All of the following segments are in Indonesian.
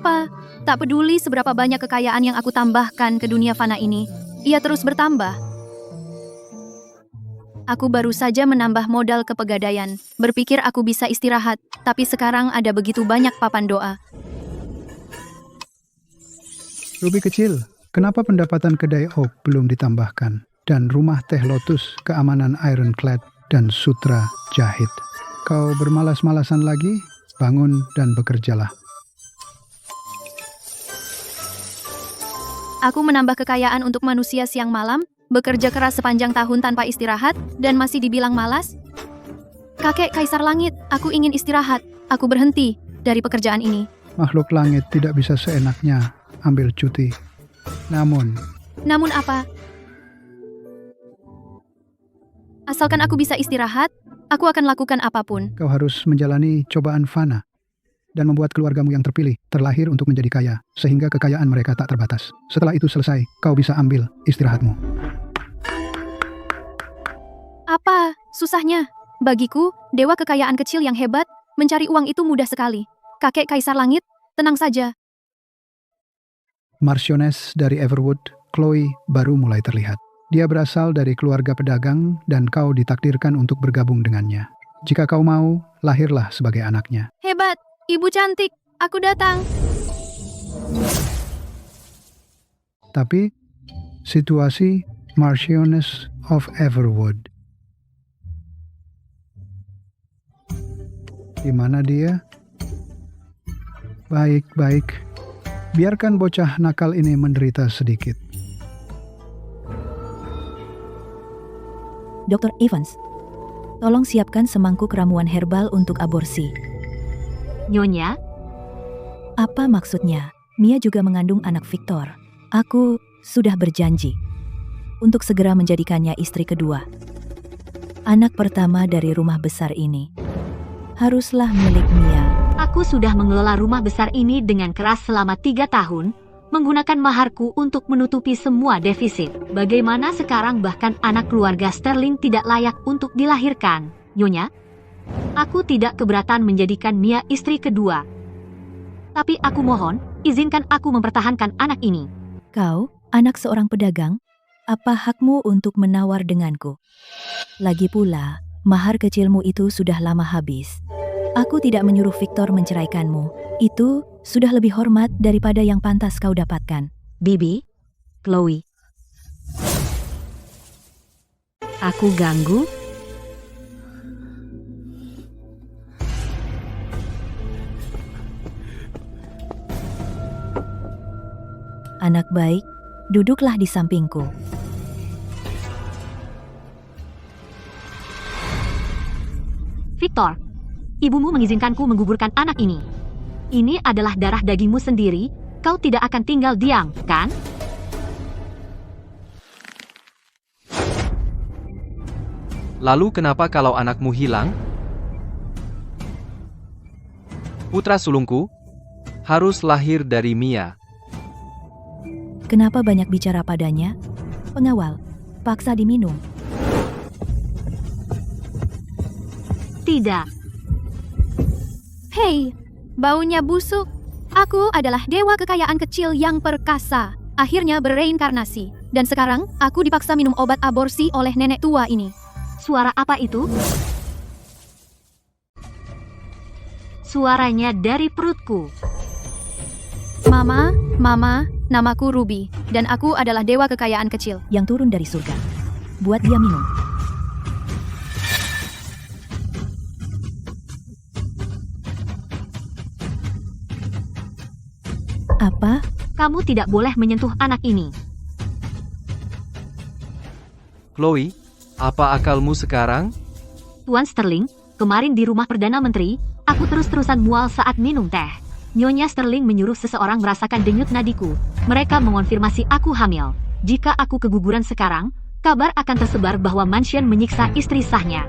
apa? Tak peduli seberapa banyak kekayaan yang aku tambahkan ke dunia fana ini, ia terus bertambah. Aku baru saja menambah modal ke pegadaian, berpikir aku bisa istirahat, tapi sekarang ada begitu banyak papan doa. Ruby kecil, kenapa pendapatan kedai Oak belum ditambahkan? Dan rumah teh Lotus, keamanan Ironclad, dan sutra jahit. Kau bermalas-malasan lagi? Bangun dan bekerjalah. Aku menambah kekayaan untuk manusia siang malam, bekerja keras sepanjang tahun tanpa istirahat, dan masih dibilang malas? Kakek Kaisar Langit, aku ingin istirahat. Aku berhenti dari pekerjaan ini. Makhluk langit tidak bisa seenaknya ambil cuti. Namun apa? Asalkan aku bisa istirahat, aku akan lakukan apapun. kau harus menjalani cobaan fana dan membuat keluargamu yang terpilih terlahir untuk menjadi kaya, sehingga kekayaan mereka tak terbatas. Setelah itu selesai, kau bisa ambil istirahatmu. Apa susahnya? Bagiku, dewa kekayaan kecil yang hebat, mencari uang itu mudah sekali. Kakek Kaisar Langit, tenang saja. Marchioness dari Everwood, Chloe, baru mulai terlihat. Dia berasal dari keluarga pedagang dan kau ditakdirkan untuk bergabung dengannya. Jika kau mau, lahirlah sebagai anaknya. Hebat, ibu cantik, aku datang. Tapi, situasi Marchioness of Everwood. Di mana dia? Baik. Biarkan bocah nakal ini menderita sedikit. Dr. Evans, tolong siapkan semangkuk ramuan herbal untuk aborsi. Nyonya, Apa maksudnya? Mia juga mengandung anak Victor. Aku sudah berjanji untuk segera menjadikannya istri kedua. Anak pertama dari rumah besar ini haruslah milik Mia. aku sudah mengelola rumah besar ini dengan keras selama 3 tahun, menggunakan maharku untuk menutupi semua defisit. Bagaimana sekarang bahkan anak keluarga Sterling tidak layak untuk dilahirkan, Nyonya? Aku tidak keberatan menjadikan Mia istri kedua. Tapi aku mohon, izinkan aku mempertahankan anak ini. Kau, anak seorang pedagang, apa hakmu untuk menawar denganku? Lagi pula, mahar kecilmu itu sudah lama habis. Aku tidak menyuruh Victor menceraikanmu. Itu sudah lebih hormat daripada yang pantas kau dapatkan. Bibi, Chloe. Aku ganggu? Anak baik, duduklah di sampingku. Victor, ibumu mengizinkanku menggugurkan anak ini. Ini adalah darah dagingmu sendiri, kau tidak akan tinggal diam, kan? Lalu kenapa kalau anakmu hilang? Putra sulungku harus lahir dari Mia. Kenapa banyak bicara padanya? Pengawal, paksa diminum. Tidak. Hei, baunya busuk. Aku adalah dewa kekayaan kecil yang perkasa. Akhirnya bereinkarnasi. Dan sekarang, aku dipaksa minum obat aborsi oleh nenek tua ini. Suara apa itu? Suaranya dari perutku. Mama, namaku Ruby. Dan aku adalah dewa kekayaan kecil. Yang turun dari surga. Buat dia minum. Apa? Kamu tidak boleh menyentuh anak ini. Chloe, apa akalmu sekarang? Tuan Sterling, kemarin di rumah Perdana Menteri, aku terus-terusan mual saat minum teh. Nyonya Sterling menyuruh seseorang merasakan denyut nadiku. Mereka mengonfirmasi aku hamil. Jika aku keguguran sekarang, kabar akan tersebar bahwa Mansion menyiksa istri sahnya.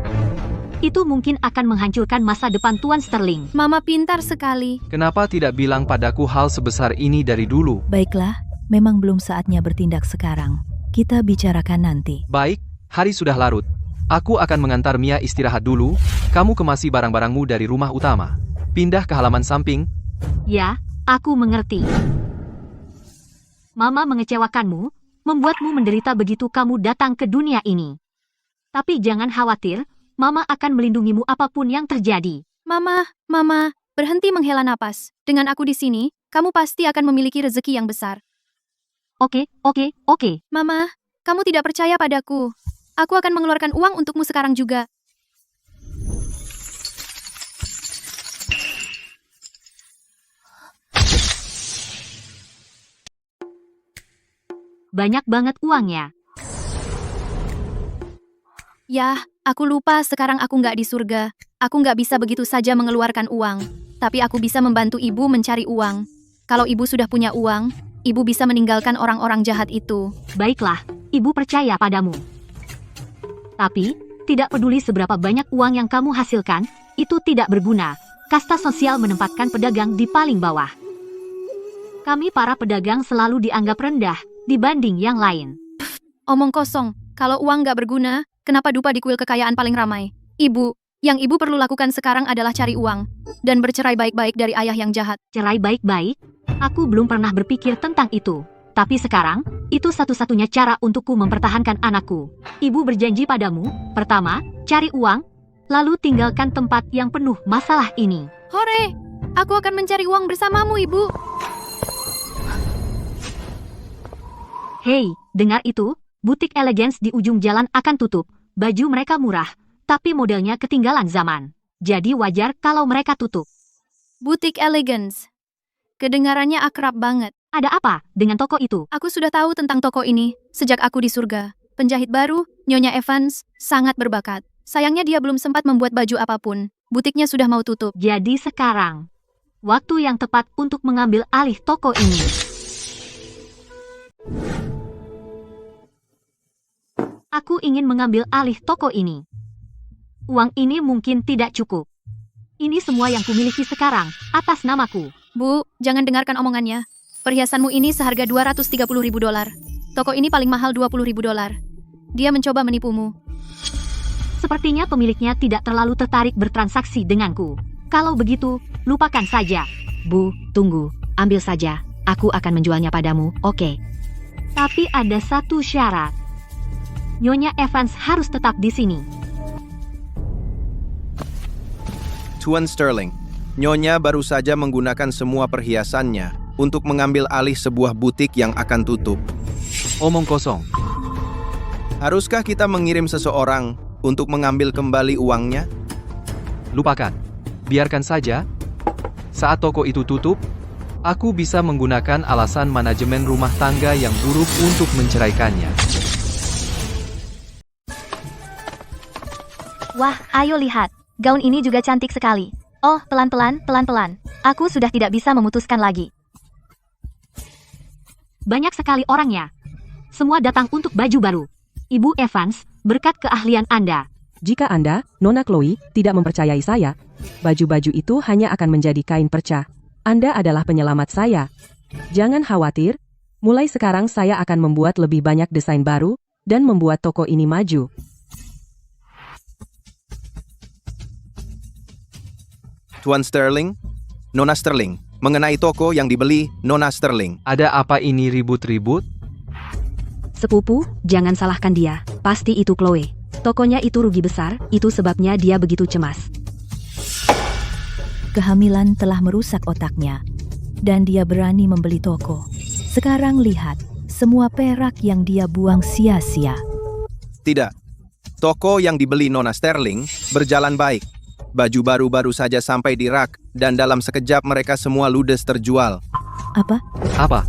Itu mungkin akan menghancurkan masa depan Tuan Sterling. Mama pintar sekali. Kenapa tidak bilang padaku hal sebesar ini dari dulu? Baiklah, memang belum saatnya bertindak sekarang. Kita bicarakan nanti. Baik, hari sudah larut. Aku akan mengantar Mia istirahat dulu. Kamu kemasi barang-barangmu dari rumah utama. Pindah ke halaman samping. Ya, Aku mengerti. Mama mengecewakanmu, membuatmu menderita begitu kamu datang ke dunia ini. Tapi jangan khawatir, Mama akan melindungimu apapun yang terjadi. Mama, berhenti menghela napas. Dengan aku di sini, kamu pasti akan memiliki rezeki yang besar. Oke. Mama, kamu tidak percaya padaku. Aku akan mengeluarkan uang untukmu sekarang juga. Banyak banget uangnya. Yah, aku lupa sekarang aku nggak di surga. Aku nggak bisa begitu saja mengeluarkan uang. Tapi aku bisa membantu ibu mencari uang. Kalau ibu sudah punya uang, ibu bisa meninggalkan orang-orang jahat itu. Baiklah, ibu percaya padamu. Tapi, tidak peduli seberapa banyak uang yang kamu hasilkan, itu tidak berguna. Kasta sosial menempatkan pedagang di paling bawah. Kami para pedagang selalu dianggap rendah dibanding yang lain. Omong kosong, kalau uang nggak berguna, kenapa dupa di kuil kekayaan paling ramai? Ibu, yang ibu perlu lakukan sekarang adalah cari uang. Dan bercerai baik-baik dari ayah yang jahat. Cerai baik-baik? Aku belum pernah berpikir tentang itu. Tapi sekarang, itu satu-satunya cara untukku mempertahankan anakku. Ibu berjanji padamu, pertama, cari uang, lalu tinggalkan tempat yang penuh masalah ini. Hore! Aku akan mencari uang bersamamu, Ibu. Hei, dengar itu? Butik Elegance di ujung jalan akan tutup. Baju mereka murah, tapi modelnya ketinggalan zaman. Jadi wajar kalau mereka tutup. Butik Elegance. Kedengarannya akrab banget. Ada apa dengan toko itu? Aku sudah tahu tentang toko ini sejak aku di surga. Penjahit baru, Nyonya Evans, sangat berbakat. Sayangnya dia belum sempat membuat baju apapun. Butiknya sudah mau tutup. Jadi sekarang, waktu yang tepat untuk mengambil alih toko ini. Aku ingin mengambil alih toko ini. Uang ini mungkin tidak cukup. Ini semua yang kumiliki sekarang, atas namaku. Bu, jangan dengarkan omongannya. Perhiasanmu ini seharga $230.000. Toko ini paling mahal $20.000. Dia mencoba menipumu. Sepertinya pemiliknya tidak terlalu tertarik bertransaksi denganku. Kalau begitu, lupakan saja. Bu, tunggu. Ambil saja. Aku akan menjualnya padamu, oke? Tapi ada satu syarat. Nyonya Evans harus tetap di sini. Tuan Sterling, Nyonya baru saja menggunakan semua perhiasannya untuk mengambil alih sebuah butik yang akan tutup. Omong kosong. Haruskah kita mengirim seseorang untuk mengambil kembali uangnya? Lupakan. Biarkan saja. Saat toko itu tutup, aku bisa menggunakan alasan manajemen rumah tangga yang buruk untuk menceraikannya. Wah, ayo lihat. Gaun ini juga cantik sekali. Oh, pelan-pelan. Aku sudah tidak bisa memutuskan lagi. Banyak sekali orangnya. Semua datang untuk baju baru. Ibu Evans, berkat keahlian Anda. Jika Anda, Nona Chloe, tidak mempercayai saya, baju-baju itu hanya akan menjadi kain perca. Anda adalah penyelamat saya. Jangan khawatir, mulai sekarang saya akan membuat lebih banyak desain baru, dan membuat toko ini maju. Tuan Sterling, Nona Sterling, mengenai toko yang dibeli Nona Sterling. Ada apa ini ribut-ribut? Sepupu, jangan salahkan dia. Pasti itu Chloe. Tokonya itu rugi besar, itu sebabnya dia begitu cemas. Kehamilan telah merusak otaknya, dan dia berani membeli toko. Sekarang lihat, semua perak yang dia buang sia-sia. Tidak. Toko yang dibeli Nona Sterling berjalan baik. Baju baru-baru saja sampai di rak, dan dalam sekejap mereka semua ludes terjual. Apa? Apa?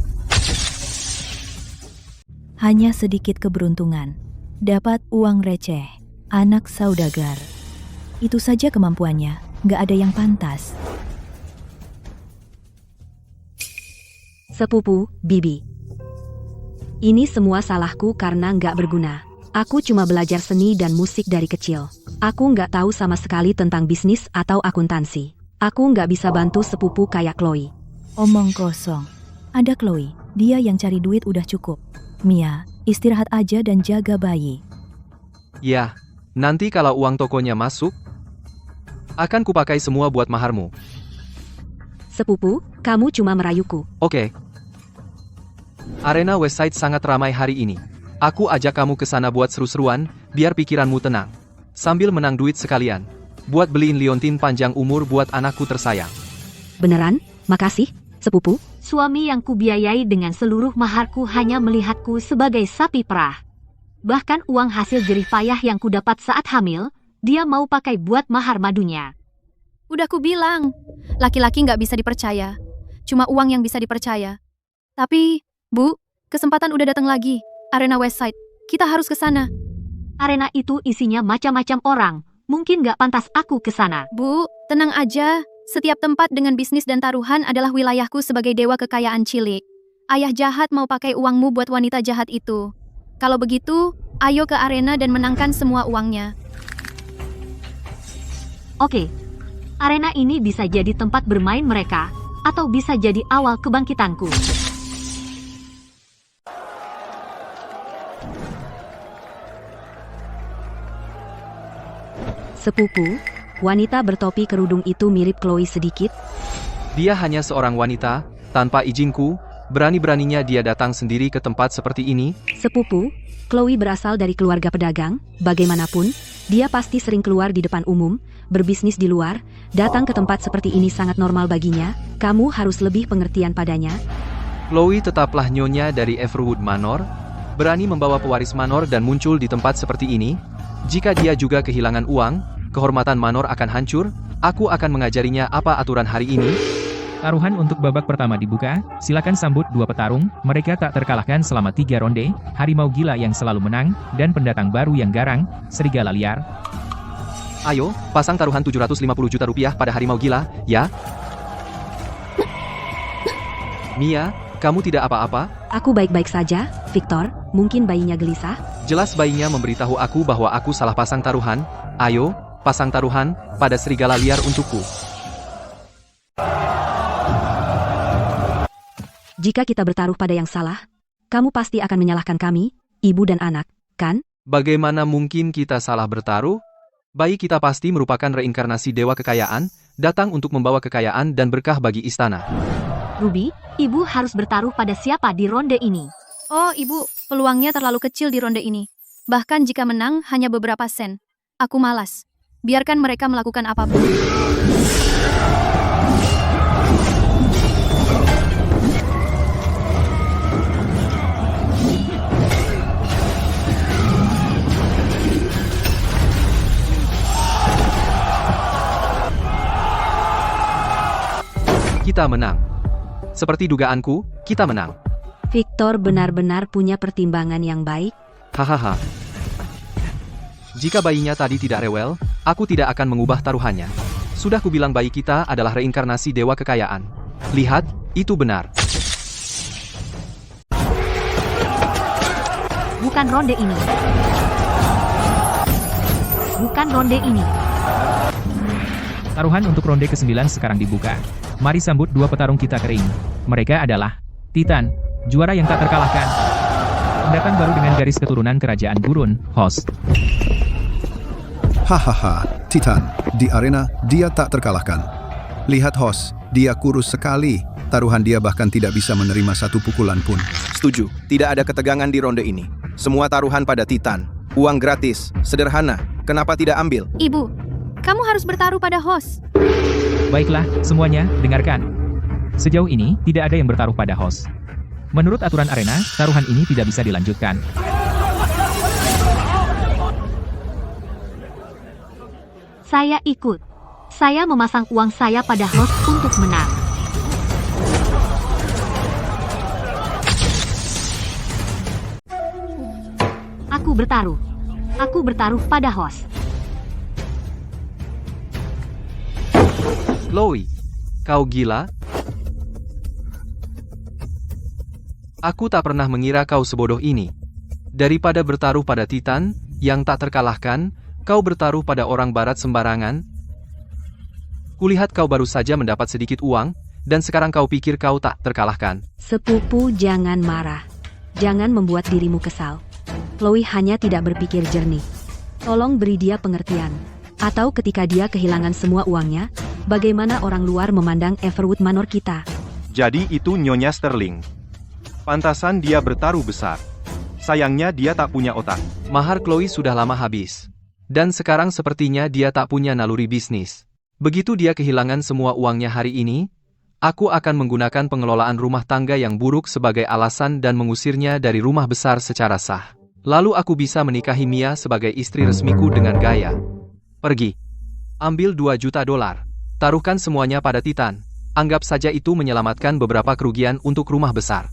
Hanya sedikit keberuntungan. Dapat uang receh. Anak saudagar. Itu saja kemampuannya. Nggak ada yang pantas. Sepupu, Bibi. Ini semua salahku karena nggak berguna. Aku cuma belajar seni dan musik dari kecil. Aku nggak tahu sama sekali tentang bisnis atau akuntansi. Aku nggak bisa bantu sepupu kayak Chloe. Omong kosong. Ada Chloe, dia yang cari duit udah cukup. Mia, istirahat aja dan jaga bayi. Ya, nanti kalau uang tokonya masuk, akan kupakai semua buat maharmu. Sepupu, kamu cuma merayuku. Oke. Arena Westside sangat ramai hari ini. Aku ajak kamu ke sana buat seru-seruan, biar pikiranmu tenang. Sambil menang duit sekalian. Buat beliin liontin panjang umur buat anakku tersayang. Beneran? Makasih, sepupu. Suami yang kubiayai dengan seluruh maharku hanya melihatku sebagai sapi perah. Bahkan uang hasil jerih payah yang kudapat saat hamil, dia mau pakai buat mahar madunya. Udah ku bilang, laki-laki nggak bisa dipercaya. Cuma uang yang bisa dipercaya. Tapi, Bu, kesempatan udah datang lagi. Arena Westside, kita harus ke sana. Arena itu isinya macam-macam orang, mungkin nggak pantas aku ke sana. Bu, tenang aja. Setiap tempat dengan bisnis dan taruhan adalah wilayahku sebagai dewa kekayaan cilik. Ayah jahat mau pakai uangmu buat wanita jahat itu. Kalau begitu, ayo ke arena dan menangkan semua uangnya. Oke, arena ini bisa jadi tempat bermain mereka, atau bisa jadi awal kebangkitanku. Sepupu, wanita bertopi kerudung itu mirip Chloe sedikit. Dia hanya seorang wanita, tanpa izinku, berani-beraninya dia datang sendiri ke tempat seperti ini. Sepupu, Chloe berasal dari keluarga pedagang, bagaimanapun, dia pasti sering keluar di depan umum, berbisnis di luar, datang ke tempat seperti ini sangat normal baginya, kamu harus lebih pengertian padanya. Chloe tetaplah nyonya dari Everwood Manor, berani membawa pewaris Manor dan muncul di tempat seperti ini. Jika dia juga kehilangan uang, kehormatan Manor akan hancur. Aku akan mengajarinya apa aturan hari ini. Taruhan untuk babak pertama dibuka, silakan sambut dua petarung, mereka tak terkalahkan selama 3 ronde, harimau gila yang selalu menang, dan pendatang baru yang garang, serigala liar. Ayo, pasang taruhan 750 juta rupiah pada harimau gila, ya? Mia, kamu tidak apa-apa? Aku baik-baik saja, Victor, mungkin bayinya gelisah? Jelas bayinya memberitahu aku bahwa aku salah pasang taruhan. Ayo, pasang taruhan pada serigala liar untukku. Jika kita bertaruh pada yang salah, kamu pasti akan menyalahkan kami, ibu dan anak, kan? Bagaimana mungkin kita salah bertaruh? Bayi kita pasti merupakan reinkarnasi dewa kekayaan, datang untuk membawa kekayaan dan berkah bagi istana. Ruby, ibu harus bertaruh pada siapa di ronde ini? Oh, Ibu, peluangnya terlalu kecil di ronde ini. Bahkan jika menang hanya beberapa sen. Aku malas. Biarkan mereka melakukan apapun. Kita menang. Seperti dugaanku, kita menang. Victor benar-benar punya pertimbangan yang baik. Hahaha. Jika bayinya tadi tidak rewel, aku tidak akan mengubah taruhannya. Sudah kubilang bayi kita adalah reinkarnasi dewa kekayaan. Lihat, itu benar. Bukan ronde ini. Bukan ronde ini. Taruhan untuk ronde ke-9 sekarang dibuka. Mari sambut dua petarung kita kering. Mereka adalah Titan, juara yang tak terkalahkan. Pendatang baru dengan garis keturunan kerajaan gurun, host. Hahaha, Titan, di arena dia tak terkalahkan. Lihat host, dia kurus sekali. Taruhan dia bahkan tidak bisa menerima satu pukulan pun. Setuju, tidak ada ketegangan di ronde ini. Semua taruhan pada Titan. Uang gratis, sederhana. Kenapa tidak ambil? Ibu, kamu harus bertaruh pada host. Baiklah, semuanya, dengarkan. Sejauh ini, tidak ada yang bertaruh pada host. Menurut aturan arena, taruhan ini tidak bisa dilanjutkan. Saya ikut. Saya memasang uang saya pada host untuk menang. Aku bertaruh. Aku bertaruh pada host. Chloe, kau gila? Aku tak pernah mengira kau sebodoh ini. Daripada bertaruh pada Titan, yang tak terkalahkan, kau bertaruh pada orang barat sembarangan. Kulihat kau baru saja mendapat sedikit uang, dan sekarang kau pikir kau tak terkalahkan. Sepupu, jangan marah. Jangan membuat dirimu kesal. Chloe hanya tidak berpikir jernih. Tolong beri dia pengertian. Atau ketika dia kehilangan semua uangnya, Bagaimana orang luar memandang Everwood Manor kita? Jadi itu Nyonya Sterling. Pantasan dia bertaruh besar. Sayangnya dia tak punya otak. Mahar Chloe sudah lama habis. Dan sekarang sepertinya dia tak punya naluri bisnis. Begitu dia kehilangan semua uangnya hari ini, aku akan menggunakan pengelolaan rumah tangga yang buruk sebagai alasan dan mengusirnya dari rumah besar secara sah. Lalu aku bisa menikahi Mia sebagai istri resmiku dengan gaya. Pergi. Ambil $2 juta. Taruhkan semuanya pada Titan. Anggap saja itu menyelamatkan beberapa kerugian untuk rumah besar.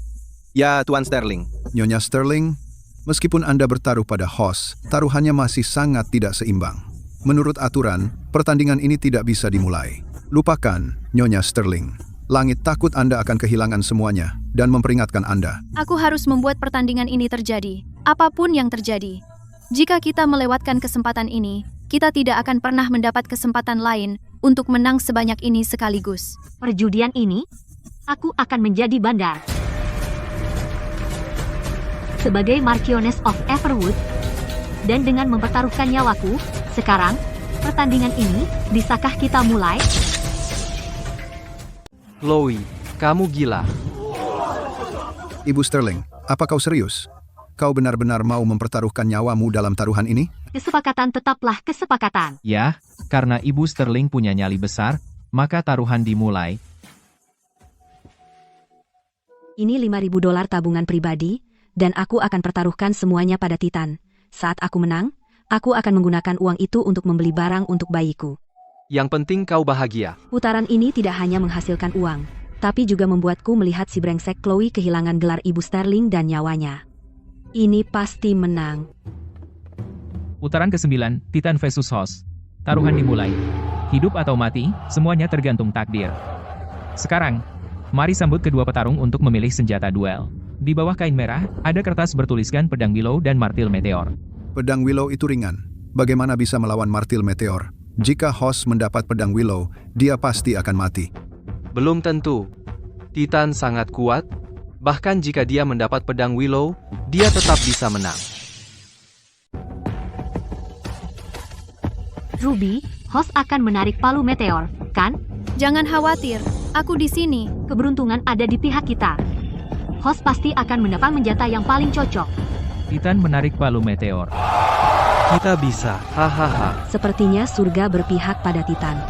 Ya, Tuan Sterling. Nyonya Sterling, meskipun Anda bertaruh pada Hoss, taruhannya masih sangat tidak seimbang. Menurut aturan, pertandingan ini tidak bisa dimulai. Lupakan, Nyonya Sterling. Langit takut Anda akan kehilangan semuanya dan memperingatkan Anda. Aku harus membuat pertandingan ini terjadi, apapun yang terjadi. Jika kita melewatkan kesempatan ini, kita tidak akan pernah mendapat kesempatan lain untuk menang sebanyak ini sekaligus. Perjudian ini, aku akan menjadi bandar. Sebagai Marchioness of Everwood, dan dengan mempertaruhkan nyawaku, sekarang, pertandingan ini, bisakah kita mulai? Chloe, kamu gila. Ibu Sterling, apa kau serius? Kau benar-benar mau mempertaruhkan nyawamu dalam taruhan ini? Kesepakatan tetaplah kesepakatan. Ya, karena Ibu Sterling punya nyali besar, maka taruhan dimulai. Ini $5.000 tabungan pribadi, dan aku akan pertaruhkan semuanya pada Titan. Saat aku menang, aku akan menggunakan uang itu untuk membeli barang untuk bayiku. Yang penting kau bahagia. Putaran ini tidak hanya menghasilkan uang, tapi juga membuatku melihat si brengsek Chloe kehilangan gelar Ibu Sterling dan nyawanya. Ini pasti menang. Putaran ke-9, Titan versus Hoss. Taruhan dimulai. Hidup atau mati, semuanya tergantung takdir. Sekarang, mari sambut kedua petarung untuk memilih senjata duel. Di bawah kain merah, ada kertas bertuliskan pedang Willow dan martil meteor. Pedang Willow itu ringan. Bagaimana bisa melawan martil meteor? Jika Hoss mendapat pedang Willow, dia pasti akan mati. Belum tentu. Titan sangat kuat. Bahkan jika dia mendapat pedang Willow, dia tetap bisa menang. Ruby, Hoss akan menarik palu meteor, kan? Jangan khawatir, aku di sini. Keberuntungan ada di pihak kita. Hoss pasti akan mendapat senjata yang paling cocok. Titan menarik palu meteor. Kita bisa, hahaha. Sepertinya surga berpihak pada Titan.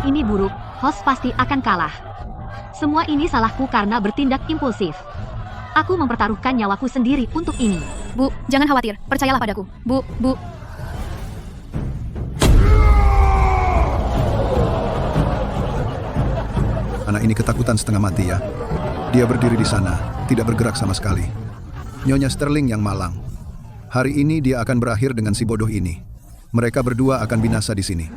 Ini buruk, Hoss pasti akan kalah. Semua ini salahku karena bertindak impulsif. Aku mempertaruhkan nyawaku sendiri untuk ini. Bu, jangan khawatir, percayalah padaku. Bu. Anak ini ketakutan setengah mati ya. Dia berdiri di sana, tidak bergerak sama sekali. Nyonya Sterling yang malang. Hari ini dia akan berakhir dengan si bodoh ini. Mereka berdua akan binasa di sini.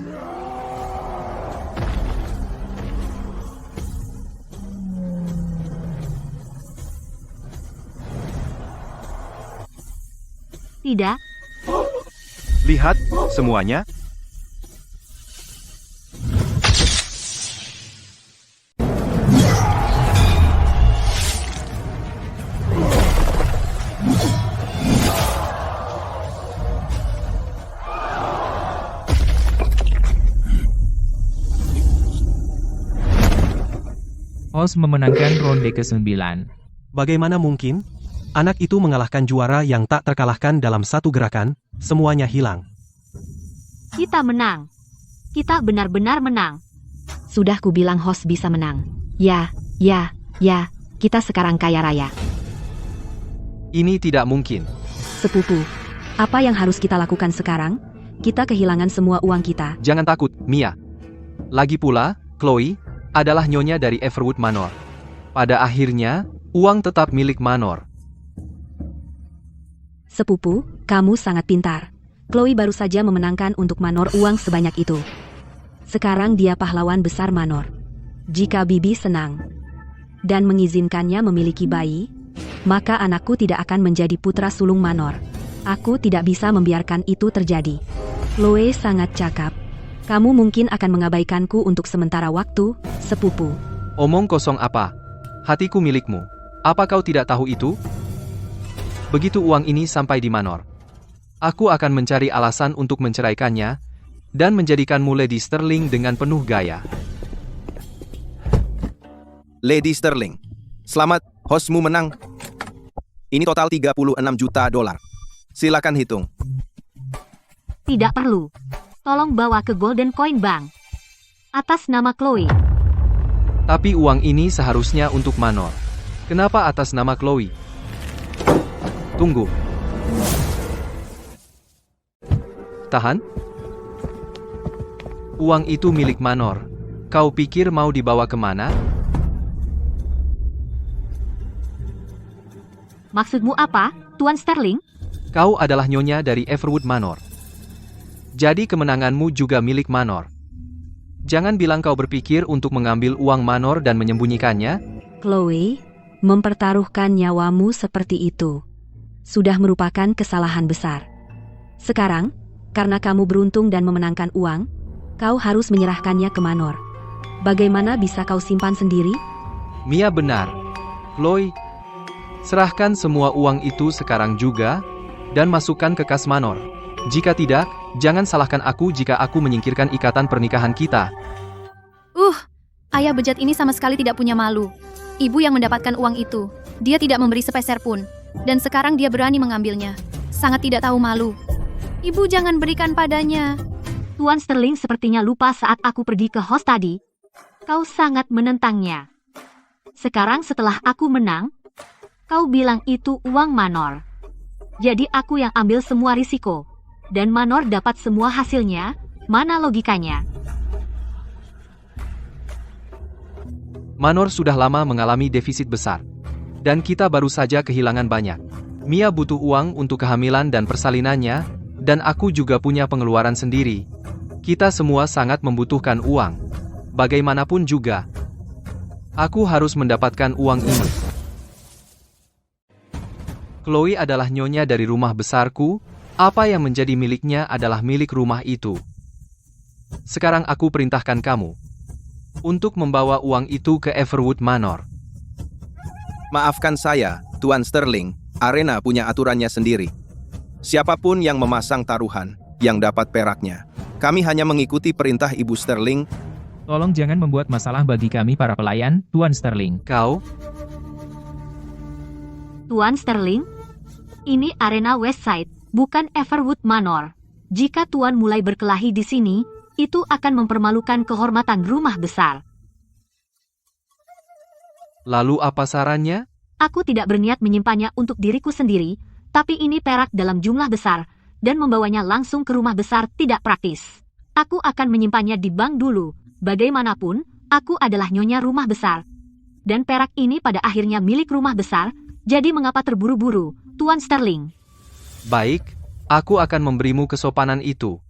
Tidak, Lihat, semuanya. Hoss memenangkan ronde ke-9. Bagaimana mungkin? Anak itu mengalahkan juara yang tak terkalahkan dalam satu gerakan, semuanya hilang. kita menang. Kita benar-benar menang. Sudah kubilang Hoss bisa menang. Ya, kita sekarang kaya raya. Ini tidak mungkin. Sepupu, apa yang harus kita lakukan sekarang? Kita kehilangan semua uang kita. Jangan takut, Mia. Lagi pula, Chloe adalah nyonya dari Everwood Manor. Pada akhirnya, uang tetap milik Manor. Sepupu, kamu sangat pintar. Chloe baru saja memenangkan untuk Manor uang sebanyak itu. Sekarang dia pahlawan besar Manor. Jika Bibi senang dan mengizinkannya memiliki bayi, maka anakku tidak akan menjadi putra sulung Manor. Aku tidak bisa membiarkan itu terjadi. Chloe sangat cakap. Kamu mungkin akan mengabaikanku untuk sementara waktu, sepupu. Omong kosong apa? Hatiku milikmu. Apa kau tidak tahu itu? Begitu uang ini sampai di Manor, aku akan mencari alasan untuk menceraikannya dan menjadikanmu Lady Sterling dengan penuh gaya. Lady Sterling. Selamat, hostmu menang. Ini total 36 juta dolar. Silakan hitung. Tidak perlu. Tolong bawa ke Golden Coin Bank. Atas nama Chloe. Tapi uang ini seharusnya untuk Manor. Kenapa atas nama Chloe? Tunggu. Tahan. Uang itu milik Manor. Kau pikir mau dibawa kemana? Maksudmu apa, Tuan Sterling? Kau adalah nyonya dari Everwood Manor. Jadi kemenanganmu juga milik Manor. Jangan bilang kau berpikir untuk mengambil uang Manor dan menyembunyikannya. Chloe, mempertaruhkan nyawamu seperti itu sudah merupakan kesalahan besar. Sekarang, karena kamu beruntung dan memenangkan uang, kau harus menyerahkannya ke Manor. Bagaimana bisa kau simpan sendiri? Mia benar. Chloe, serahkan semua uang itu sekarang juga, dan masukkan ke kas Manor. Jika tidak, jangan salahkan aku jika aku menyingkirkan ikatan pernikahan kita. Ayah bejat ini sama sekali tidak punya malu. Ibu yang mendapatkan uang itu. Dia tidak memberi sepeser pun. Dan sekarang dia berani mengambilnya. Sangat tidak tahu malu. Ibu jangan berikan padanya. Tuan Sterling sepertinya lupa saat aku pergi ke host tadi. Kau sangat menentangnya. Sekarang setelah aku menang, kau bilang itu uang Manor. Jadi aku yang ambil semua risiko. Dan Manor dapat semua hasilnya. Mana logikanya? Manor sudah lama mengalami defisit besar. Dan kita baru saja kehilangan banyak. Mia butuh uang untuk kehamilan dan persalinannya, dan aku juga punya pengeluaran sendiri. Kita semua sangat membutuhkan uang. Bagaimanapun juga, aku harus mendapatkan uang ini. Chloe adalah nyonya dari rumah besarku, apa yang menjadi miliknya adalah milik rumah itu. Sekarang aku perintahkan kamu untuk membawa uang itu ke Everwood Manor. Maafkan saya, Tuan Sterling, arena punya aturannya sendiri. Siapapun yang memasang taruhan, yang dapat peraknya. Kami hanya mengikuti perintah Ibu Sterling. Tolong jangan membuat masalah bagi kami para pelayan, Tuan Sterling. Kau? Tuan Sterling? Ini arena Westside, bukan Everwood Manor. Jika Tuan mulai berkelahi di sini, itu akan mempermalukan kehormatan rumah besar. Lalu apa sarannya? Aku tidak berniat menyimpannya untuk diriku sendiri, tapi ini perak dalam jumlah besar, dan membawanya langsung ke rumah besar tidak praktis. Aku akan menyimpannya di bank dulu. Bagaimanapun, aku adalah nyonya rumah besar. Dan perak ini pada akhirnya milik rumah besar, jadi mengapa terburu-buru, Tuan Sterling? Baik, aku akan memberimu kesopanan itu.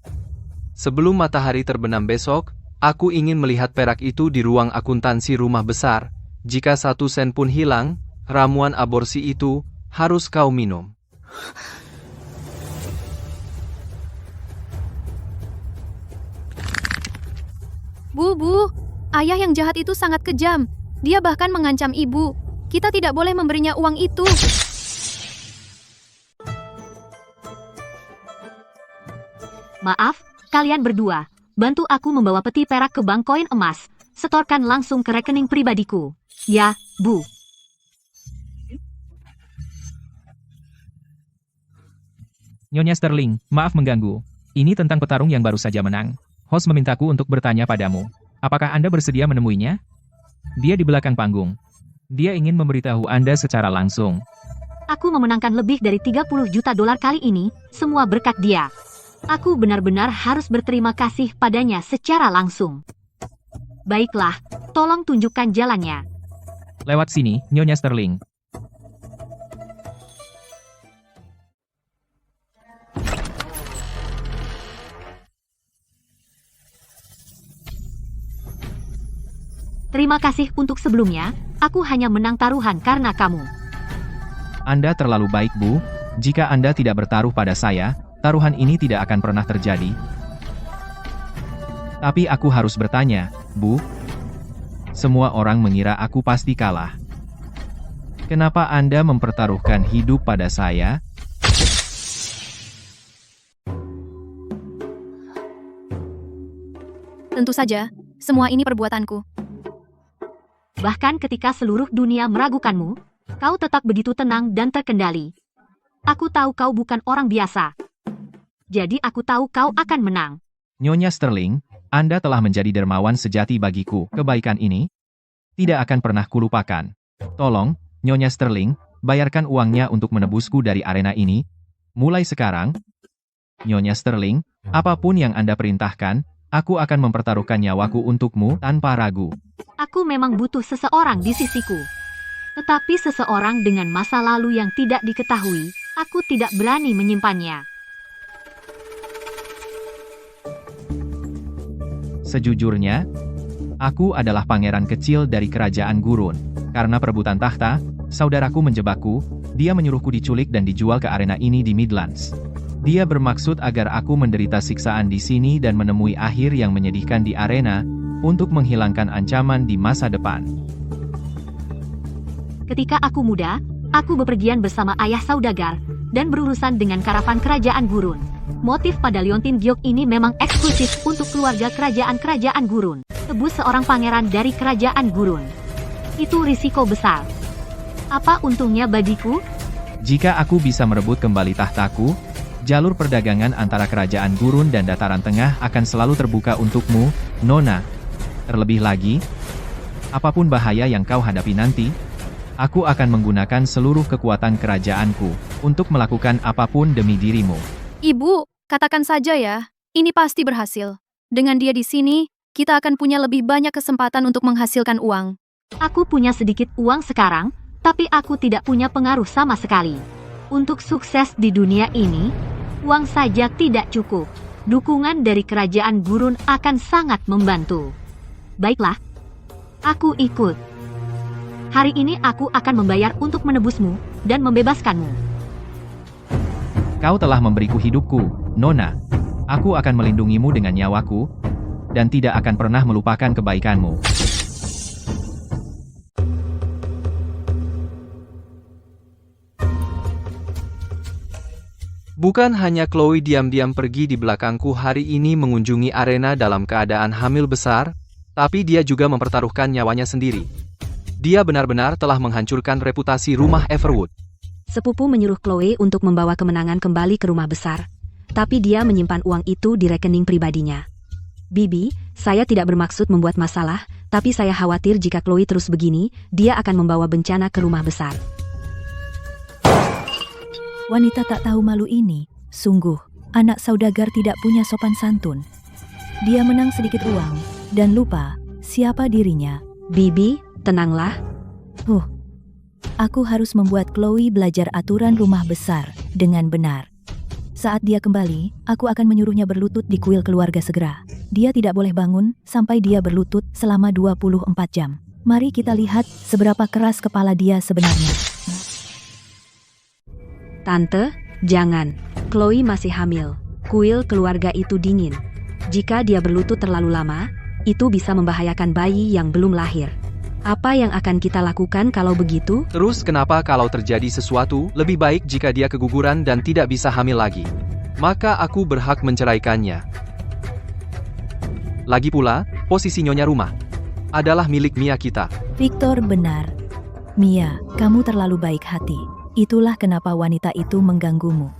Sebelum matahari terbenam besok, aku ingin melihat perak itu di ruang akuntansi rumah besar. Jika 1 sen pun hilang, ramuan aborsi itu harus kau minum. Bu, ayah yang jahat itu sangat kejam. Dia bahkan mengancam ibu. Kita tidak boleh memberinya uang itu. Maaf, kalian berdua, bantu aku membawa peti perak ke bank koin emas. Setorkan langsung ke rekening pribadiku. Ya, Bu. Nyonya Sterling, maaf mengganggu. Ini tentang petarung yang baru saja menang. Host memintaku untuk bertanya padamu. Apakah Anda bersedia menemuinya? Dia di belakang panggung. Dia ingin memberitahu Anda secara langsung. Aku memenangkan lebih dari 30 juta dolar kali ini, semua berkat dia. Aku benar-benar harus berterima kasih padanya secara langsung. Baiklah, tolong tunjukkan jalannya. Lewat sini, Nyonya Sterling. Terima kasih untuk sebelumnya, aku hanya menang taruhan karena kamu. Anda terlalu baik, Bu. Jika Anda tidak bertaruh pada saya, taruhan ini tidak akan pernah terjadi. Tapi aku harus bertanya, Bu. Semua orang mengira aku pasti kalah. Kenapa Anda mempertaruhkan hidup pada saya? Tentu saja, semua ini perbuatanku. Bahkan ketika seluruh dunia meragukanmu, kau tetap begitu tenang dan terkendali. Aku tahu kau bukan orang biasa. Jadi aku tahu kau akan menang. Nyonya Sterling, Anda telah menjadi dermawan sejati bagiku. Kebaikan ini tidak akan pernah kulupakan. Tolong, Nyonya Sterling, bayarkan uangnya untuk menebusku dari arena ini. Mulai sekarang, Nyonya Sterling, apapun yang Anda perintahkan, aku akan mempertaruhkan nyawaku untukmu tanpa ragu. Aku memang butuh seseorang di sisiku. Tetapi seseorang dengan masa lalu yang tidak diketahui, aku tidak berani menyimpannya. Sejujurnya, aku adalah pangeran kecil dari kerajaan gurun. Karena perebutan tahta, saudaraku menjebakku, dia menyuruhku diculik dan dijual ke arena ini di Midlands. Dia bermaksud agar aku menderita siksaan di sini dan menemui akhir yang menyedihkan di arena, untuk menghilangkan ancaman di masa depan. Ketika aku muda, aku bepergian bersama ayah saudagar, dan berurusan dengan karavan kerajaan gurun. Motif pada liontin giok ini memang eksklusif untuk keluarga kerajaan-kerajaan gurun. Tebus seorang pangeran dari kerajaan gurun. Itu risiko besar. Apa untungnya bagiku? Jika aku bisa merebut kembali tahtaku, jalur perdagangan antara kerajaan gurun dan dataran tengah akan selalu terbuka untukmu, Nona. Terlebih lagi, apapun bahaya yang kau hadapi nanti, aku akan menggunakan seluruh kekuatan kerajaanku untuk melakukan apapun demi dirimu. Ibu, katakan saja ya, ini pasti berhasil. Dengan dia di sini, kita akan punya lebih banyak kesempatan untuk menghasilkan uang. Aku punya sedikit uang sekarang, tapi aku tidak punya pengaruh sama sekali. Untuk sukses di dunia ini, uang saja tidak cukup. Dukungan dari kerajaan gurun akan sangat membantu. Baiklah, aku ikut. Hari ini aku akan membayar untuk menebusmu dan membebaskanmu. Kau telah memberiku hidupku, Nona. Aku akan melindungimu dengan nyawaku, dan tidak akan pernah melupakan kebaikanmu. Bukan hanya Chloe diam-diam pergi di belakangku hari ini mengunjungi arena dalam keadaan hamil besar, tapi dia juga mempertaruhkan nyawanya sendiri. Dia benar-benar telah menghancurkan reputasi rumah Everwood. Sepupu menyuruh Chloe untuk membawa kemenangan kembali ke rumah besar. Tapi dia menyimpan uang itu di rekening pribadinya. Bibi, saya tidak bermaksud membuat masalah, tapi saya khawatir jika Chloe terus begini, dia akan membawa bencana ke rumah besar. Wanita tak tahu malu ini, sungguh, anak saudagar tidak punya sopan santun. Dia menang sedikit uang, dan lupa siapa dirinya. Bibi, tenanglah. Aku harus membuat Chloe belajar aturan rumah besar dengan benar. Saat dia kembali, aku akan menyuruhnya berlutut di kuil keluarga segera. Dia tidak boleh bangun sampai dia berlutut selama 24 jam. Mari kita lihat seberapa keras kepala dia sebenarnya. Tante, jangan. Chloe masih hamil. Kuil keluarga itu dingin. Jika dia berlutut terlalu lama, itu bisa membahayakan bayi yang belum lahir. Apa yang akan kita lakukan kalau begitu? Terus kenapa kalau terjadi sesuatu, lebih baik jika dia keguguran dan tidak bisa hamil lagi? Maka aku berhak menceraikannya. Lagi pula, posisi nyonya rumah adalah milik Mia kita. Victor benar. Mia, kamu terlalu baik hati. Itulah kenapa wanita itu mengganggumu.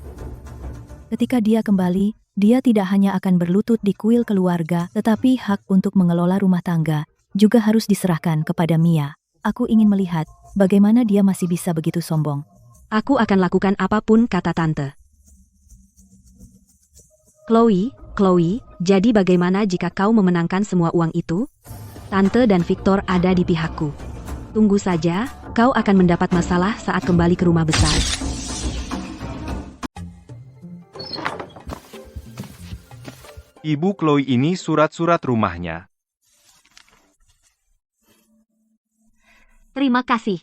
Ketika dia kembali, dia tidak hanya akan berlutut di kuil keluarga, tetapi hak untuk mengelola rumah tangga juga harus diserahkan kepada Mia. Aku ingin melihat bagaimana dia masih bisa begitu sombong. Aku akan lakukan apapun kata tante. Chloe, jadi bagaimana jika kau memenangkan semua uang itu? Tante dan Victor ada di pihakku. Tunggu saja, kau akan mendapat masalah saat kembali ke rumah besar. Ibu Chloe ini surat-surat rumahnya. Terima kasih.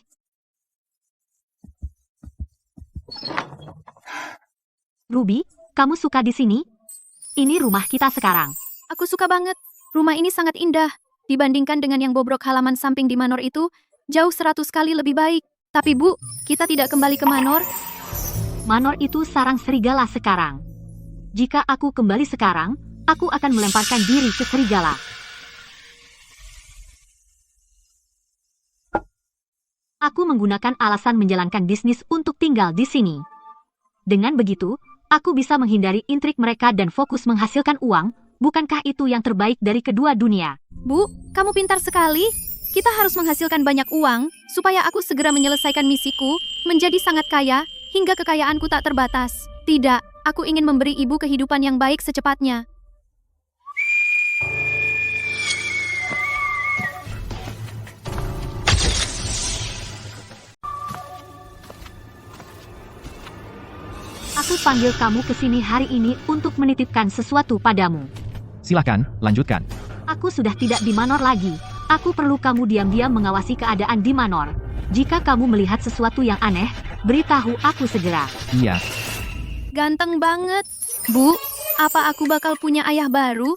Ruby, kamu suka di sini? Ini rumah kita sekarang. Aku suka banget. Rumah ini sangat indah. Dibandingkan dengan yang bobrok halaman samping di Manor itu, jauh 100 kali lebih baik. Tapi Bu, kita tidak kembali ke Manor. Manor itu sarang serigala sekarang. Jika aku kembali sekarang, aku akan melemparkan diri ke serigala. Aku menggunakan alasan menjalankan bisnis untuk tinggal di sini. Dengan begitu, aku bisa menghindari intrik mereka dan fokus menghasilkan uang. Bukankah itu yang terbaik dari kedua dunia? Bu, kamu pintar sekali. Kita harus menghasilkan banyak uang, supaya aku segera menyelesaikan misiku, menjadi sangat kaya, hingga kekayaanku tak terbatas. Tidak, aku ingin memberi ibu kehidupan yang baik secepatnya. Aku panggil kamu ke sini hari ini untuk menitipkan sesuatu padamu. Silakan, lanjutkan. Aku sudah tidak di Manor lagi. Aku perlu kamu diam-diam mengawasi keadaan di Manor. Jika kamu melihat sesuatu yang aneh, beritahu aku segera. Iya. Ganteng banget. Bu, apa aku bakal punya ayah baru?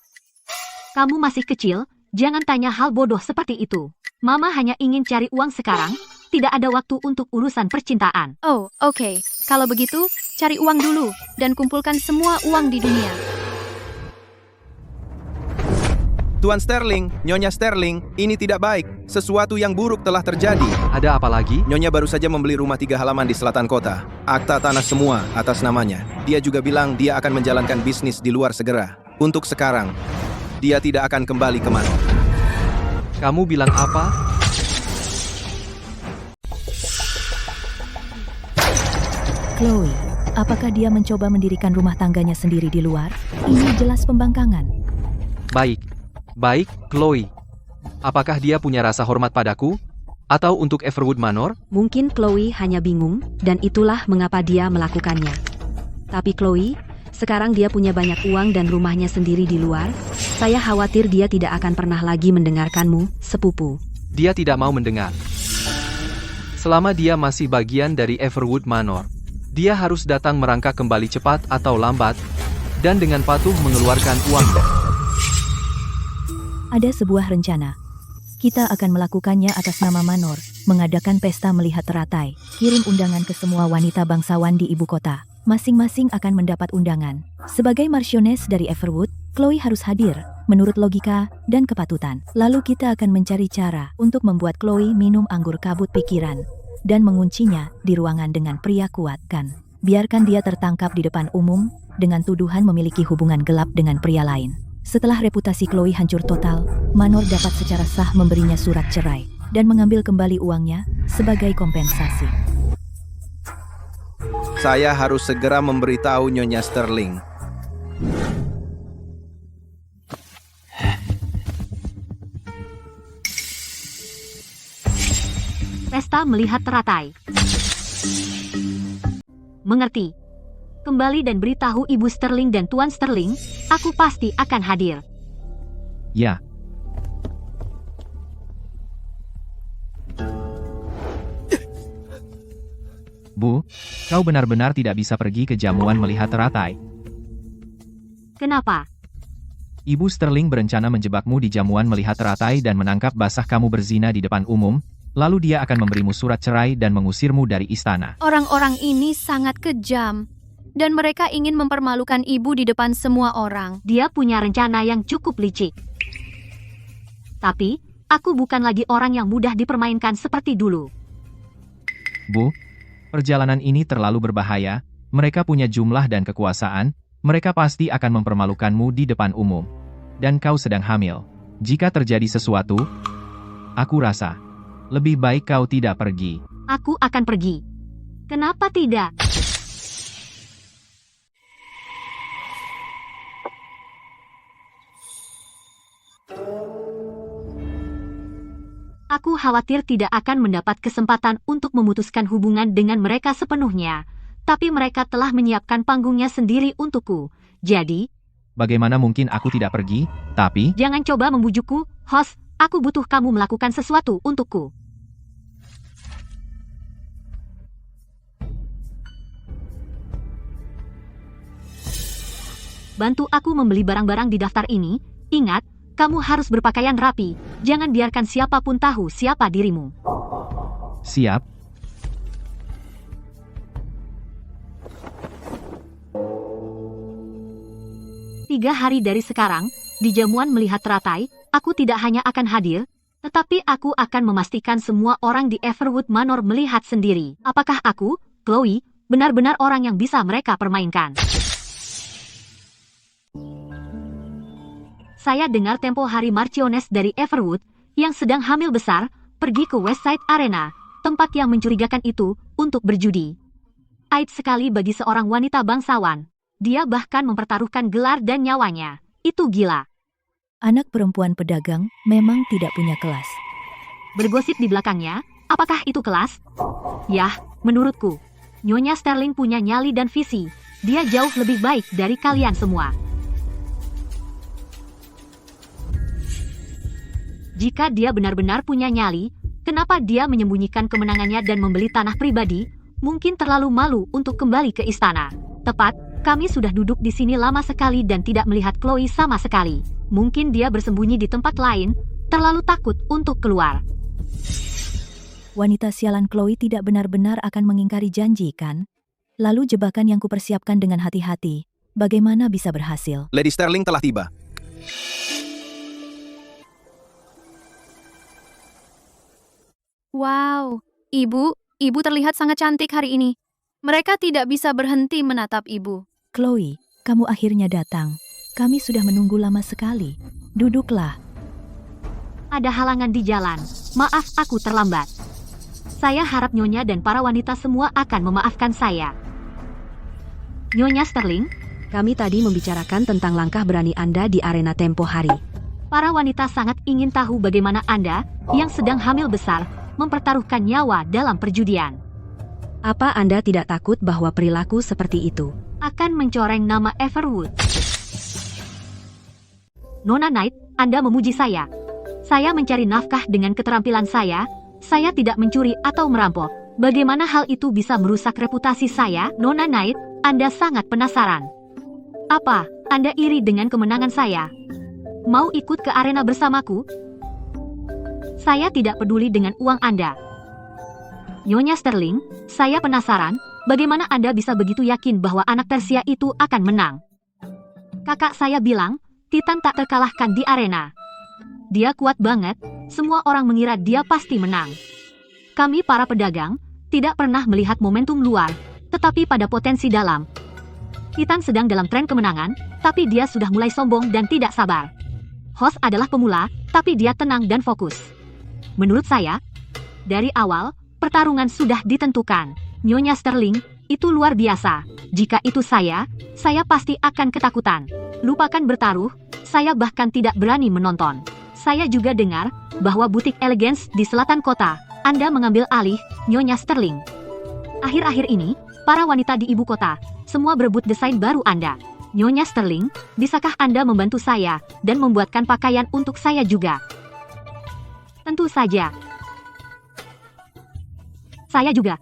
Kamu masih kecil, jangan tanya hal bodoh seperti itu. Mama hanya ingin cari uang sekarang, tidak ada waktu untuk urusan percintaan. Oh, oke. Kalau begitu, cari uang dulu, dan kumpulkan semua uang di dunia. Tuan Sterling, Nyonya Sterling, ini tidak baik. Sesuatu yang buruk telah terjadi. Ada apa lagi? Nyonya baru saja membeli rumah 3 halaman di selatan kota. Akta tanah semua atas namanya. Dia juga bilang dia akan menjalankan bisnis di luar segera. Untuk sekarang, dia tidak akan kembali ke Manor. Kamu bilang apa? Chloe, apakah dia mencoba mendirikan rumah tangganya sendiri di luar? Ini jelas pembangkangan. Baik, Chloe. Apakah dia punya rasa hormat padaku? Atau untuk Everwood Manor? Mungkin Chloe hanya bingung, dan itulah mengapa dia melakukannya. Tapi Chloe, sekarang dia punya banyak uang dan rumahnya sendiri di luar. Saya khawatir dia tidak akan pernah lagi mendengarkanmu, sepupu. Dia tidak mau mendengar. Selama dia masih bagian dari Everwood Manor, dia harus datang merangkak kembali cepat atau lambat, dan dengan patuh mengeluarkan uangnya. Ada sebuah rencana. Kita akan melakukannya atas nama Manor, mengadakan pesta melihat teratai, kirim undangan ke semua wanita bangsawan di ibu kota. Masing-masing akan mendapat undangan. Sebagai marchioness dari Everwood, Chloe harus hadir, menurut logika dan kepatutan. Lalu kita akan mencari cara untuk membuat Chloe minum anggur kabut pikiran, dan menguncinya di ruangan dengan pria kuat, kan? Biarkan dia tertangkap di depan umum, dengan tuduhan memiliki hubungan gelap dengan pria lain. Setelah reputasi Chloe hancur total, Manor dapat secara sah memberinya surat cerai dan mengambil kembali uangnya sebagai kompensasi. Saya harus segera memberitahu Nyonya Sterling. Pesta melihat teratai. Mengerti. Kembali dan beritahu Ibu Sterling dan Tuan Sterling, aku pasti akan hadir. Ya. Bu, kau benar-benar tidak bisa pergi ke jamuan melihat teratai. Kenapa? Ibu Sterling berencana menjebakmu di jamuan melihat teratai dan menangkap basah kamu berzina di depan umum, lalu dia akan memberimu surat cerai dan mengusirmu dari istana. Orang-orang ini sangat kejam, dan mereka ingin mempermalukan ibu di depan semua orang. Dia punya rencana yang cukup licik. Tapi, aku bukan lagi orang yang mudah dipermainkan seperti dulu. Bu, perjalanan ini terlalu berbahaya, mereka punya jumlah dan kekuasaan, mereka pasti akan mempermalukanmu di depan umum. Dan kau sedang hamil. Jika terjadi sesuatu, aku rasa, lebih baik kau tidak pergi. Aku akan pergi. Kenapa tidak? Aku khawatir tidak akan mendapat kesempatan untuk memutuskan hubungan dengan mereka sepenuhnya. Tapi mereka telah menyiapkan panggungnya sendiri untukku. Jadi, Bagaimana mungkin aku tidak pergi, tapi... Jangan coba membujukku, host. Aku butuh kamu melakukan sesuatu untukku. Bantu aku membeli barang-barang di daftar ini. Ingat, kamu harus berpakaian rapi. Jangan biarkan siapapun tahu siapa dirimu. Siap. Tiga hari dari sekarang, di jamuan melihat teratai, aku tidak hanya akan hadir, Tetapi aku akan memastikan semua orang di Everwood Manor melihat sendiri. Apakah aku, Chloe, benar-benar orang yang bisa mereka permainkan? Saya dengar tempo hari Marchioness dari Everwood, yang sedang hamil besar, pergi ke Westside Arena, tempat yang mencurigakan itu, untuk berjudi. Aib sekali bagi seorang wanita bangsawan. Dia bahkan mempertaruhkan gelar dan nyawanya. Itu gila. Anak perempuan pedagang memang tidak punya kelas. Bergosip di belakangnya, apakah itu kelas? Yah, menurutku, Nyonya Sterling punya nyali dan visi. Dia jauh lebih baik dari kalian semua. Jika dia benar-benar punya nyali, kenapa dia menyembunyikan kemenangannya dan membeli tanah pribadi? Mungkin terlalu malu untuk kembali ke istana. Tepat, kami sudah duduk di sini lama sekali dan tidak melihat Chloe sama sekali. Mungkin dia bersembunyi di tempat lain, terlalu takut untuk keluar. Wanita sialan Chloe tidak benar-benar akan mengingkari janji, kan? Lalu jebakan yang kupersiapkan dengan hati-hati, bagaimana bisa berhasil? Lady Sterling telah tiba. Wow, ibu terlihat sangat cantik hari ini. Mereka tidak bisa berhenti menatap ibu. Chloe, kamu akhirnya datang. Kami sudah menunggu lama sekali. Duduklah. Ada halangan di jalan. Maaf aku terlambat. Saya harap Nyonya dan para wanita semua akan memaafkan saya. Nyonya Sterling, Kami tadi membicarakan tentang langkah berani Anda di arena tempo hari. para wanita sangat ingin tahu bagaimana Anda, yang sedang hamil besar, mempertaruhkan nyawa dalam perjudian. Apa Anda tidak takut bahwa perilaku seperti itu Akan mencoreng nama Everwood. Nona Knight, Anda memuji saya. Saya mencari nafkah dengan keterampilan saya. Saya tidak mencuri atau merampok. Bagaimana hal itu bisa merusak reputasi saya? Nona Knight, Anda sangat penasaran. Apa, Anda iri dengan kemenangan saya? Mau ikut ke arena bersamaku? Saya tidak peduli dengan uang Anda. Nyonya Sterling, saya penasaran, bagaimana Anda bisa begitu yakin bahwa anak Persia itu akan menang? Kakak saya bilang, Titan tak terkalahkan di arena. Dia kuat banget, semua orang mengira dia pasti menang. Kami para pedagang, tidak pernah melihat momentum luar, tetapi pada potensi dalam. Titan sedang dalam tren kemenangan, tapi dia sudah mulai sombong dan tidak sabar. Host adalah pemula, tapi dia tenang dan fokus. Menurut saya, dari awal, pertarungan sudah ditentukan. Nyonya Sterling, itu luar biasa. Jika itu saya pasti akan ketakutan. Lupakan bertaruh, saya bahkan tidak berani menonton. Saya juga dengar bahwa butik Elegance di selatan kota, Anda mengambil alih, Nyonya Sterling. Akhir-akhir ini, para wanita di ibu kota, semua berebut desain baru Anda. Nyonya Sterling, bisakah Anda membantu saya dan membuatkan pakaian untuk saya juga? Tentu saja. Saya juga.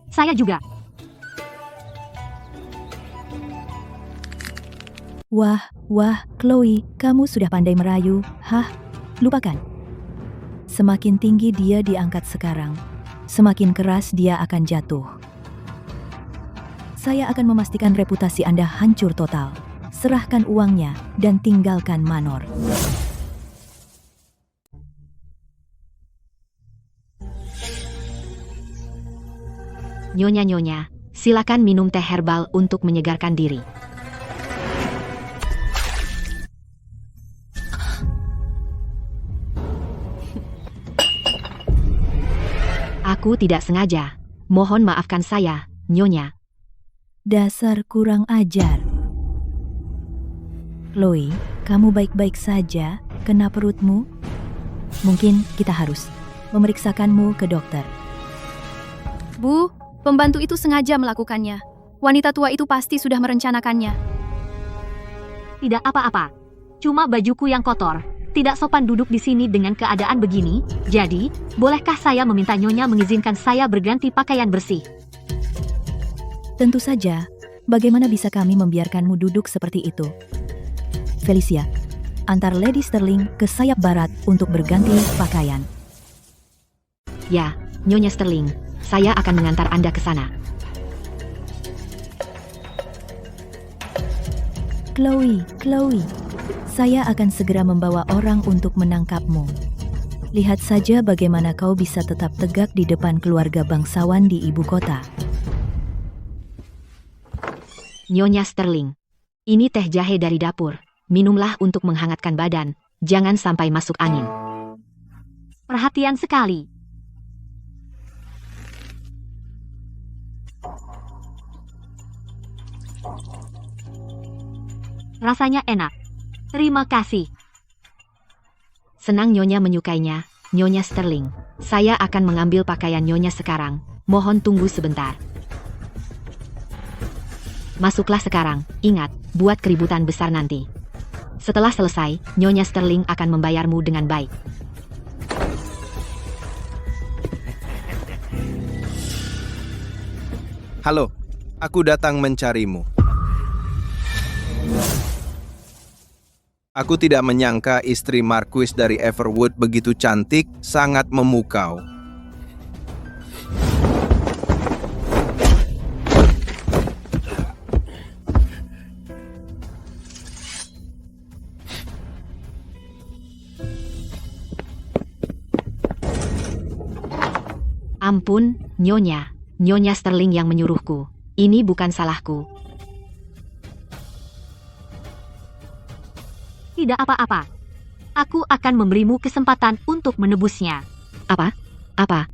Wah, Chloe, kamu sudah pandai merayu. Hah, lupakan. Semakin tinggi dia diangkat sekarang, semakin keras dia akan jatuh. Saya akan memastikan reputasi Anda hancur total. Serahkan uangnya dan tinggalkan Manor. Nyonya, silakan minum teh herbal untuk menyegarkan diri. Aku tidak sengaja. Mohon maafkan saya, Nyonya. Dasar kurang ajar. Chloe, kamu baik-baik saja? Kena perutmu? Mungkin kita harus memeriksakanmu ke dokter. Bu, pembantu itu sengaja melakukannya. Wanita tua itu pasti sudah merencanakannya. Tidak apa-apa. Cuma bajuku yang kotor. Tidak sopan duduk di sini dengan keadaan begini. Jadi, bolehkah saya meminta Nyonya mengizinkan saya berganti pakaian bersih? Tentu saja. Bagaimana bisa kami membiarkanmu duduk seperti itu? Felicia, antar Lady Sterling ke sayap barat untuk berganti pakaian. Ya, Nyonya Sterling. Saya akan mengantar Anda ke sana. Chloe, saya akan segera membawa orang untuk menangkapmu. Lihat saja bagaimana kau bisa tetap tegak di depan keluarga bangsawan di ibu kota. Nyonya Sterling, ini teh jahe dari dapur. Minumlah untuk menghangatkan badan, jangan sampai masuk angin. Perhatian sekali. Rasanya enak. Terima kasih. Senang Nyonya menyukainya, Nyonya Sterling. Saya akan mengambil pakaian Nyonya sekarang. Mohon tunggu sebentar. Masuklah sekarang. Ingat, buat keributan besar nanti. Setelah selesai, Nyonya Sterling akan membayarmu dengan baik. Halo, aku datang mencarimu. Aku tidak menyangka istri Marquis dari Everwood begitu cantik, sangat memukau. Ampun, Nyonya. Nyonya Sterling yang menyuruhku. Ini bukan salahku. Tidak apa-apa. Aku akan memberimu kesempatan untuk menebusnya. Apa? Apa?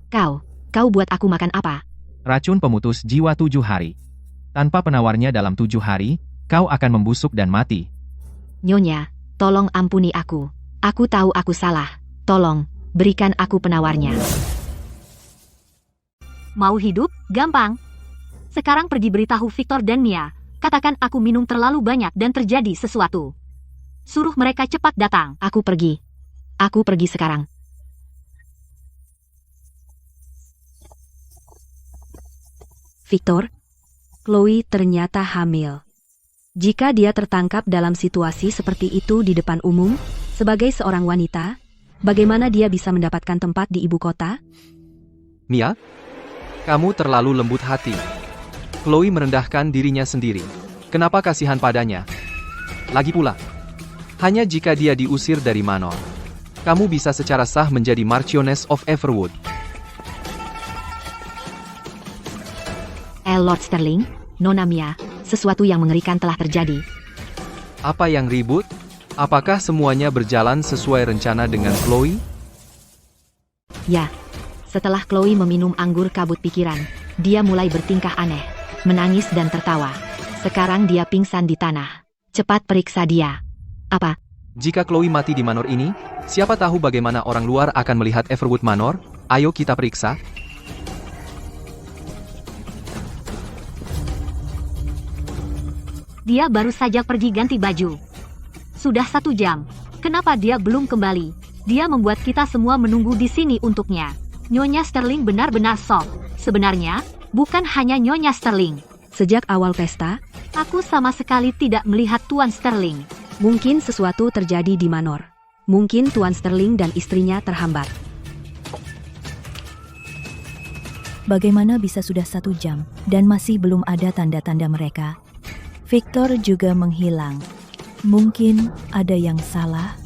Kau buat aku makan apa? Racun pemutus jiwa 7 hari. Tanpa penawarnya dalam 7 hari, kau akan membusuk dan mati. Nyonya, tolong ampuni aku. Aku tahu aku salah. Tolong, berikan aku penawarnya. Mau hidup? Gampang. Sekarang pergi beritahu Victor dan Mia. Katakan aku minum terlalu banyak dan terjadi sesuatu. Suruh mereka cepat datang. Aku pergi. Aku pergi sekarang. Victor, Chloe ternyata hamil. Jika dia tertangkap dalam situasi seperti itu di depan umum, sebagai seorang wanita, bagaimana dia bisa mendapatkan tempat di ibu kota? Mia, kamu terlalu lembut hati. Chloe merendahkan dirinya sendiri. Kenapa kasihan padanya? Lagi pula, hanya jika dia diusir dari Manor, kamu bisa secara sah menjadi Marchioness of Everwood. Lord Sterling, Nona Mia, sesuatu yang mengerikan telah terjadi. Apa yang ribut? Apakah semuanya berjalan sesuai rencana dengan Chloe? Ya, setelah Chloe meminum anggur kabut pikiran, dia mulai bertingkah aneh, menangis dan tertawa. Sekarang dia pingsan di tanah. Cepat periksa dia. Apa? Jika Chloe mati di Manor ini, siapa tahu bagaimana orang luar akan melihat Everwood Manor? Ayo kita periksa. Dia baru saja pergi ganti baju. Sudah 1 jam. Kenapa dia belum kembali? Dia membuat kita semua menunggu di sini untuknya. Nyonya Sterling benar-benar sok. Sebenarnya, bukan hanya Nyonya Sterling. Sejak awal pesta, aku sama sekali tidak melihat Tuan Sterling. Mungkin sesuatu terjadi di Manor. Mungkin Tuan Sterling dan istrinya terhambat. Bagaimana bisa sudah 1 jam dan masih belum ada tanda-tanda mereka? Victor juga menghilang. Mungkin ada yang salah.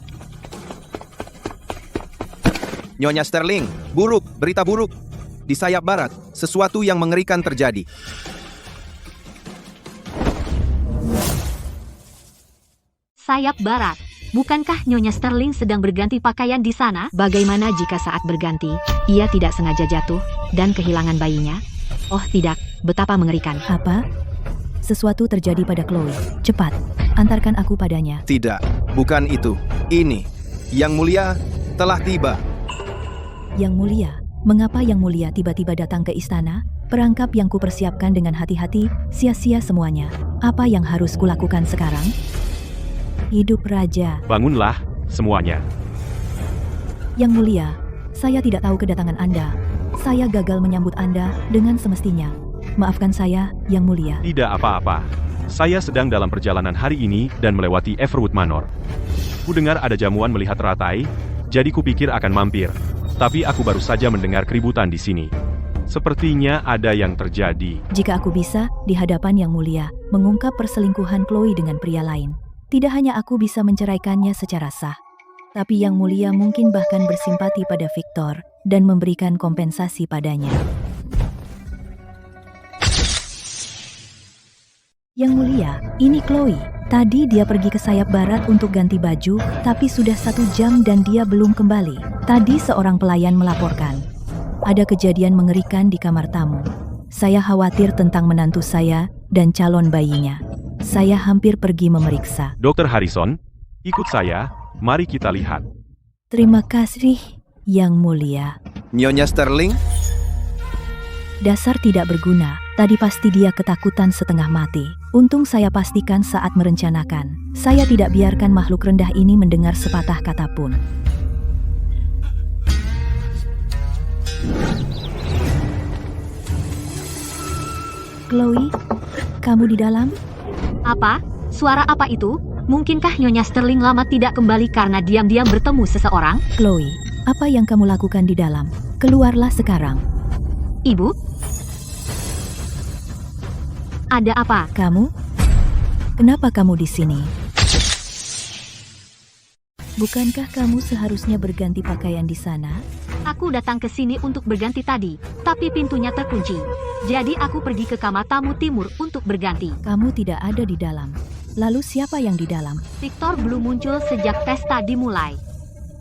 Nyonya Sterling, buruk, berita buruk. Di sayap barat, sesuatu yang mengerikan terjadi. Sayap barat. Bukankah Nyonya Sterling sedang berganti pakaian di sana? Bagaimana jika saat berganti, ia tidak sengaja jatuh dan kehilangan bayinya? Oh tidak, betapa mengerikan. Apa? Sesuatu terjadi pada Chloe. Cepat, antarkan aku padanya. Tidak, bukan itu. Ini, Yang Mulia, telah tiba. Yang Mulia? Mengapa Yang Mulia tiba-tiba datang ke istana? Perangkap yang kupersiapkan dengan hati-hati, sia-sia semuanya. Apa yang harus kulakukan sekarang? Hidup Raja. Bangunlah, semuanya. Yang Mulia, saya tidak tahu kedatangan Anda. Saya gagal menyambut Anda dengan semestinya. Maafkan saya, Yang Mulia. Tidak apa-apa. Saya sedang dalam perjalanan hari ini dan melewati Everwood Manor. Kudengar ada jamuan melihat teratai, jadi kupikir akan mampir. Tapi aku baru saja mendengar keributan di sini. Sepertinya ada yang terjadi. Jika aku bisa, di hadapan Yang Mulia, mengungkap perselingkuhan Chloe dengan pria lain, tidak hanya aku bisa menceraikannya secara sah, tapi Yang Mulia mungkin bahkan bersimpati pada Victor dan memberikan kompensasi padanya. Yang Mulia, ini Chloe. Tadi dia pergi ke sayap barat untuk ganti baju, tapi sudah 1 jam dan dia belum kembali. Tadi seorang pelayan melaporkan. Ada kejadian mengerikan di kamar tamu. Saya khawatir tentang menantu saya dan calon bayinya. Saya hampir pergi memeriksa. Dr. Harrison, ikut saya, mari kita lihat. Terima kasih, Yang Mulia. Nyonya Sterling, Dasar tidak berguna, tadi pasti dia ketakutan setengah mati. Untung saya pastikan saat merencanakan. Saya tidak biarkan makhluk rendah ini mendengar sepatah kata pun. Chloe, kamu di dalam? Apa? Suara apa itu? Mungkinkah Nyonya Sterling lama tidak kembali karena diam-diam bertemu seseorang? Chloe, apa yang kamu lakukan di dalam? Keluarlah sekarang. Ibu? Ada apa? Kamu? Kenapa kamu di sini? Bukankah kamu seharusnya berganti pakaian di sana? Aku datang ke sini untuk berganti tadi, tapi pintunya terkunci. Jadi aku pergi ke kamar tamu timur untuk berganti. Kamu tidak ada di dalam. Lalu siapa yang di dalam? Victor belum muncul sejak pesta dimulai.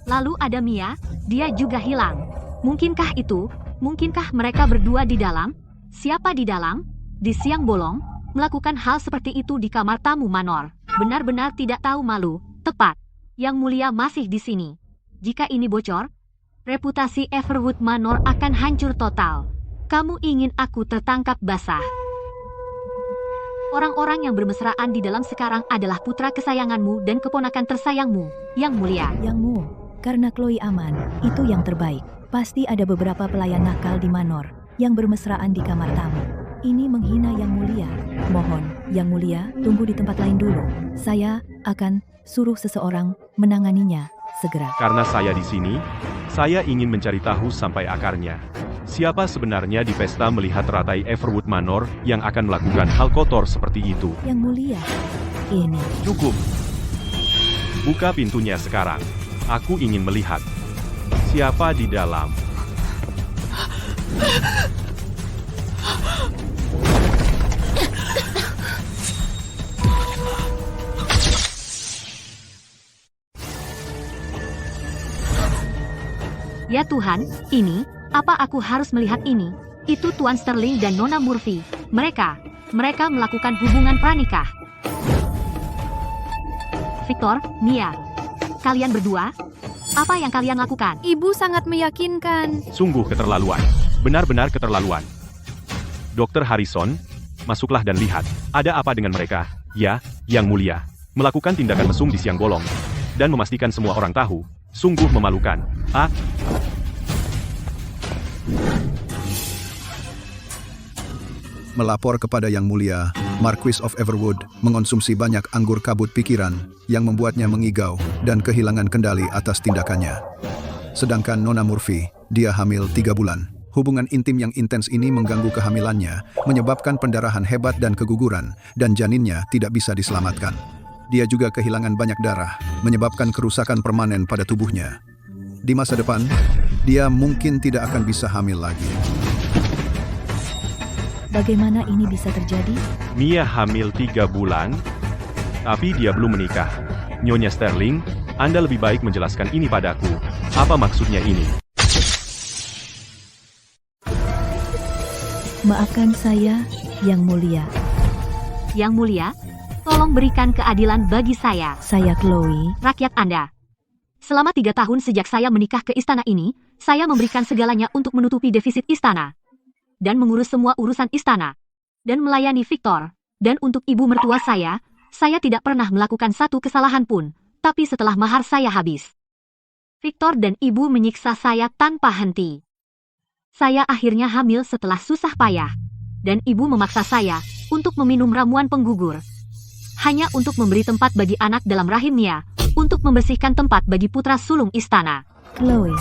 Lalu ada Mia, dia juga hilang. Mungkinkah itu? Mungkinkah mereka berdua di dalam? Siapa di dalam? Di siang bolong, melakukan hal seperti itu di kamar tamu Manor. Benar-benar tidak tahu malu. Tepat. Yang Mulia masih di sini. Jika ini bocor, reputasi Everwood Manor akan hancur total. Kamu ingin aku tertangkap basah. Orang-orang yang bermesraan di dalam sekarang adalah putra kesayanganmu dan keponakan tersayangmu, Yang Mulia. Yangmu, karena Chloe aman, itu yang terbaik. Pasti ada beberapa pelayan nakal di Manor yang bermesraan di kamar tamu. Ini menghina Yang Mulia. Mohon, Yang Mulia, tunggu di tempat lain dulu. Saya akan suruh seseorang menanganinya segera. Karena saya di sini, saya ingin mencari tahu sampai akarnya. Siapa sebenarnya di pesta melihat teratai Everwood Manor yang akan melakukan hal kotor seperti itu? Yang Mulia, ini. Cukup. Buka pintunya sekarang. Aku ingin melihat. Siapa di dalam? Ya Tuhan, ini, apa aku harus melihat ini? Itu Tuan Sterling dan Nona Murphy. Mereka melakukan hubungan pranikah. Victor, Mia, kalian berdua, apa yang kalian lakukan? Ibu sangat meyakinkan. Sungguh keterlaluan. Benar-benar keterlaluan. Dr. Harrison, masuklah dan lihat. Ada apa dengan mereka? Ya, Yang Mulia. Melakukan tindakan mesum di siang bolong. Dan memastikan semua orang tahu. Sungguh memalukan. Melapor kepada Yang Mulia, Marquis of Everwood mengonsumsi banyak anggur kabut pikiran yang membuatnya mengigau dan kehilangan kendali atas tindakannya. Sedangkan Nona Murphy, dia hamil 3 bulan. Hubungan intim yang intens ini mengganggu kehamilannya, menyebabkan pendarahan hebat dan keguguran, dan janinnya tidak bisa diselamatkan. Dia juga kehilangan banyak darah, menyebabkan kerusakan permanen pada tubuhnya. Di masa depan, dia mungkin tidak akan bisa hamil lagi. Bagaimana ini bisa terjadi? Mia hamil 3 bulan, tapi dia belum menikah. Nyonya Sterling, Anda lebih baik menjelaskan ini padaku. Apa maksudnya ini? Maafkan saya, Yang Mulia. Yang Mulia, tolong berikan keadilan bagi saya. Saya Chloe. Rakyat Anda. Selama 3 tahun sejak saya menikah ke istana ini, saya memberikan segalanya untuk menutupi defisit istana. Dan mengurus semua urusan istana. Dan melayani Victor. Dan untuk ibu mertua saya tidak pernah melakukan satu kesalahan pun. Tapi setelah mahar saya habis, Victor dan ibu menyiksa saya tanpa henti. Saya akhirnya hamil setelah susah payah. Dan ibu memaksa saya untuk meminum ramuan penggugur. Hanya untuk memberi tempat bagi anak dalam rahimnya. Untuk membersihkan tempat bagi putra sulung istana. Chloe,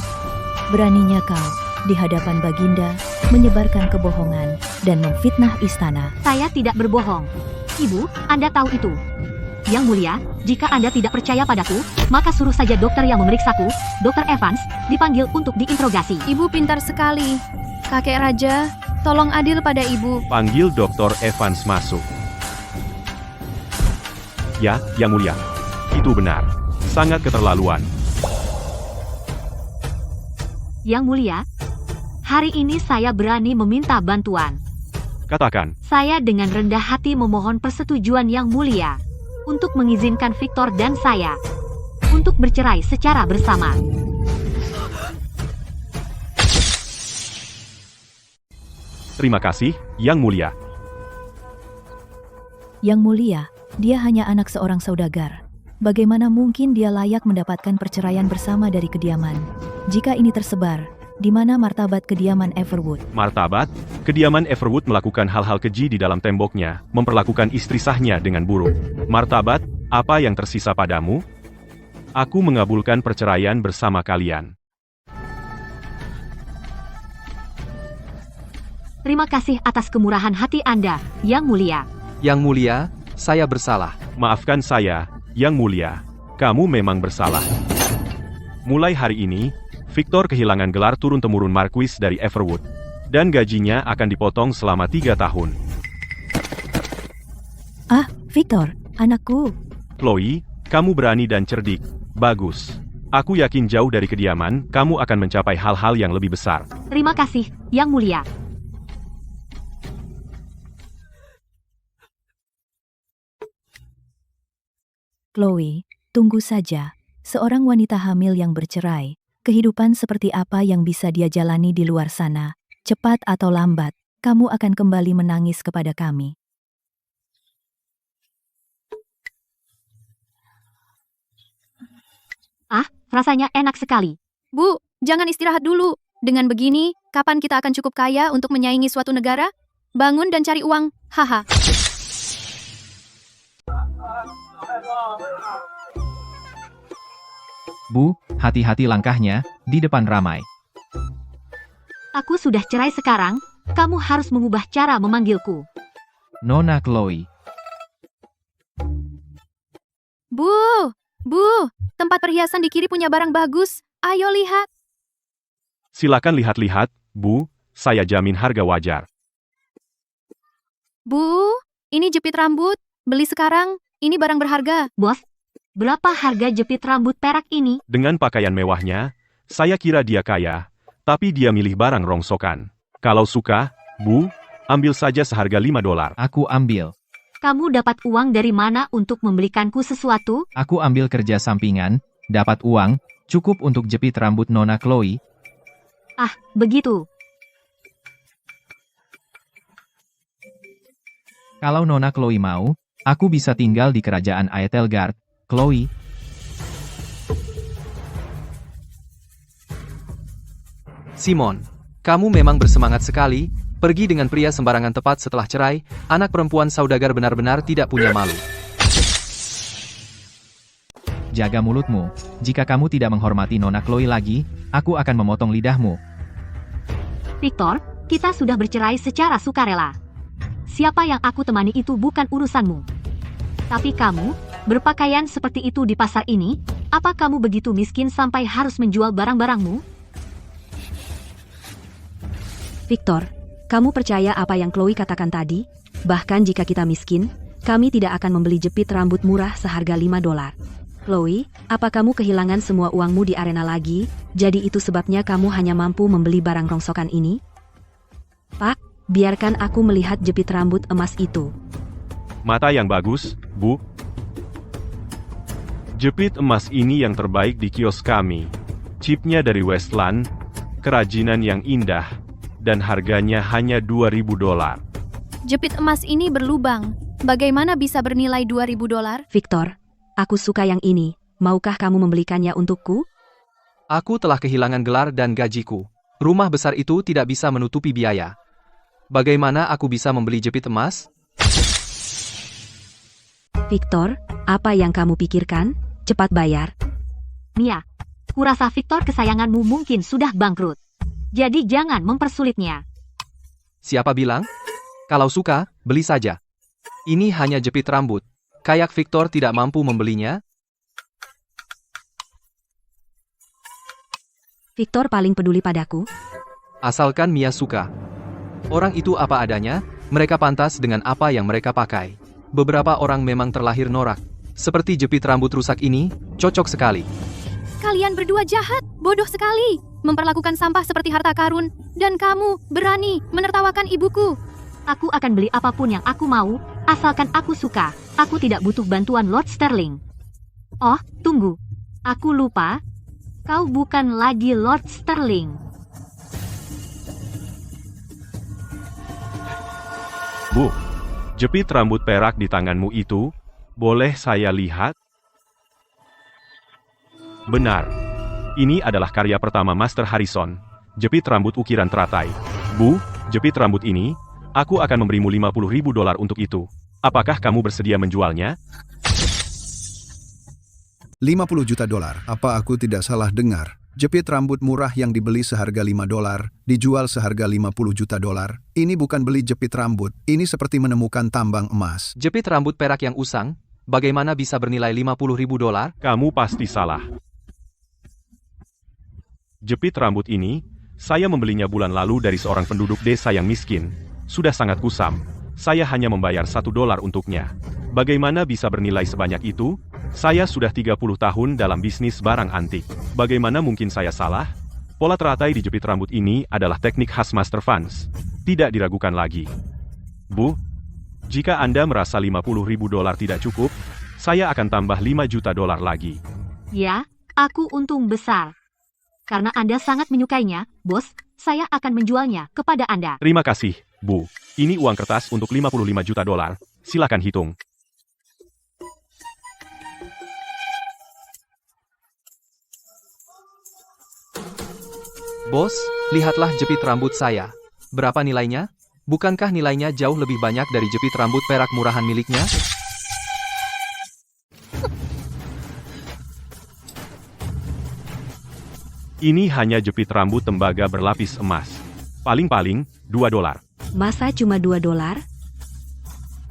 beraninya kau di hadapan Baginda menyebarkan kebohongan, dan memfitnah istana. Saya tidak berbohong. Ibu, Anda tahu itu. Yang mulia, jika Anda tidak percaya padaku, maka suruh saja dokter yang memeriksaku, Dr. Evans, dipanggil untuk diinterogasi. Ibu pintar sekali. Kakek raja, tolong adil pada ibu. Panggil Dr. Evans masuk. Ya, Yang Mulia. Itu benar. Sangat keterlaluan. Yang mulia, hari ini saya berani meminta bantuan. Katakan, Saya dengan rendah hati memohon persetujuan Yang Mulia untuk mengizinkan Victor dan saya untuk bercerai secara bersama. terima kasih, Yang Mulia. Yang mulia, dia hanya anak seorang saudagar. Bagaimana mungkin dia layak mendapatkan perceraian bersama dari kediaman? Jika ini tersebar, di mana martabat kediaman Everwood? Martabat, kediaman Everwood melakukan hal-hal keji di dalam temboknya, memperlakukan istri sahnya dengan buruk. Martabat, apa yang tersisa padamu? Aku mengabulkan perceraian bersama kalian. Terima kasih atas kemurahan hati Anda, Yang Mulia. Yang Mulia, saya bersalah. Maafkan saya, Yang Mulia. Kamu memang bersalah. Mulai hari ini, Victor kehilangan gelar turun-temurun Marquis dari Everwood. Dan gajinya akan dipotong selama 3 tahun. Ah, Victor, anakku. Chloe, kamu berani dan cerdik. Bagus. Aku yakin jauh dari kediaman, kamu akan mencapai hal-hal yang lebih besar. Terima kasih, Yang Mulia. Chloe, tunggu saja. Seorang wanita hamil yang bercerai, kehidupan seperti apa yang bisa dia jalani di luar sana? Cepat atau lambat, kamu akan kembali menangis kepada kami. Ah, rasanya enak sekali. Bu, jangan istirahat dulu. Dengan begini, kapan kita akan cukup kaya untuk menyaingi suatu negara? Bangun dan cari uang, haha. Bu, hati-hati langkahnya, di depan ramai. Aku sudah cerai sekarang, kamu harus mengubah cara memanggilku. Nona Chloe. Bu, tempat perhiasan di kiri punya barang bagus. Ayo lihat. Silakan lihat-lihat, Bu, saya jamin harga wajar. Bu, ini jepit rambut. Beli sekarang, ini barang berharga. Bos, berapa harga jepit rambut perak ini? Dengan pakaian mewahnya, saya kira dia kaya, tapi dia milih barang rongsokan. Kalau suka, Bu, ambil saja seharga $5. Aku ambil. Kamu dapat uang dari mana untuk membelikanku sesuatu? Aku ambil kerja sampingan, dapat uang, cukup untuk jepit rambut Nona Chloe. Ah, begitu. Kalau Nona Chloe mau, aku bisa tinggal di kerajaan Aethelgard, Chloe. Simon, kamu memang bersemangat sekali. Pergi dengan pria sembarangan tepat setelah cerai, anak perempuan saudagar benar-benar tidak punya malu. Jaga mulutmu. Jika kamu tidak menghormati Nona Chloe lagi, aku akan memotong lidahmu. Victor, kita sudah bercerai secara sukarela. Siapa yang aku temani itu bukan urusanmu. Tapi kamu, berpakaian seperti itu di pasar ini, apa kamu begitu miskin sampai harus menjual barang-barangmu? Victor, kamu percaya apa yang Chloe katakan tadi? Bahkan jika kita miskin, kami tidak akan membeli jepit rambut murah seharga $5. Chloe, apa kamu kehilangan semua uangmu di arena lagi? Jadi itu sebabnya kamu hanya mampu membeli barang rongsokan ini? Pak, biarkan aku melihat jepit rambut emas itu. Mata yang bagus, Bu. Jepit emas ini yang terbaik di kios kami. Chipnya dari Westland, kerajinan yang indah, dan harganya hanya $2.000. Jepit emas ini berlubang. Bagaimana bisa bernilai $2.000? Victor, aku suka yang ini. Maukah kamu membelikannya untukku? Aku telah kehilangan gelar dan gajiku. Rumah besar itu tidak bisa menutupi biaya. Bagaimana aku bisa membeli jepit emas? Victor, apa yang kamu pikirkan? Cepat bayar. Mia, kurasa Victor kesayanganmu mungkin sudah bangkrut. Jadi jangan mempersulitnya. Siapa bilang? Kalau suka, beli saja. Ini hanya jepit rambut. Kayak Victor tidak mampu membelinya? Victor paling peduli padaku. Asalkan Mia suka. Orang itu apa adanya, mereka pantas dengan apa yang mereka pakai. Beberapa orang memang terlahir norak. Seperti jepit rambut rusak ini, cocok sekali. Kalian berdua jahat, bodoh sekali. Memperlakukan sampah seperti harta karun. Dan kamu berani menertawakan ibuku. Aku akan beli apapun yang aku mau, asalkan aku suka. Aku tidak butuh bantuan Lord Sterling. Oh, tunggu. Aku lupa. Kau bukan lagi Lord Sterling. Bu, jepit rambut perak di tanganmu itu, boleh saya lihat? Benar. Ini adalah karya pertama Master Harrison. Jepit rambut ukiran teratai. Bu, jepit rambut ini, aku akan memberimu $50.000 untuk itu. Apakah kamu bersedia menjualnya? $50 juta. Apa aku tidak salah dengar? Jepit rambut murah yang dibeli seharga $5, dijual seharga $50 juta. Ini bukan beli jepit rambut, ini seperti menemukan tambang emas. Jepit rambut perak yang usang, bagaimana bisa bernilai $50.000? Kamu pasti salah. Jepit rambut ini, saya membelinya bulan lalu dari seorang penduduk desa yang miskin. Sudah sangat kusam. Saya hanya membayar $1 untuknya. Bagaimana bisa bernilai sebanyak itu? Saya sudah 30 tahun dalam bisnis barang antik. Bagaimana mungkin saya salah? Pola teratai di jepit rambut ini adalah teknik khas Master Vance. Tidak diragukan lagi. Bu, jika Anda merasa $50.000 tidak cukup, saya akan tambah $5 juta lagi. Ya, aku untung besar. Karena Anda sangat menyukainya, bos, saya akan menjualnya kepada Anda. Terima kasih, Bu. Ini uang kertas untuk $55 juta. Silakan hitung. Bos, lihatlah jepit rambut saya. Berapa nilainya? Bukankah nilainya jauh lebih banyak dari jepit rambut perak murahan miliknya? Ini hanya jepit rambut tembaga berlapis emas. Paling-paling, $2. Masa cuma $2?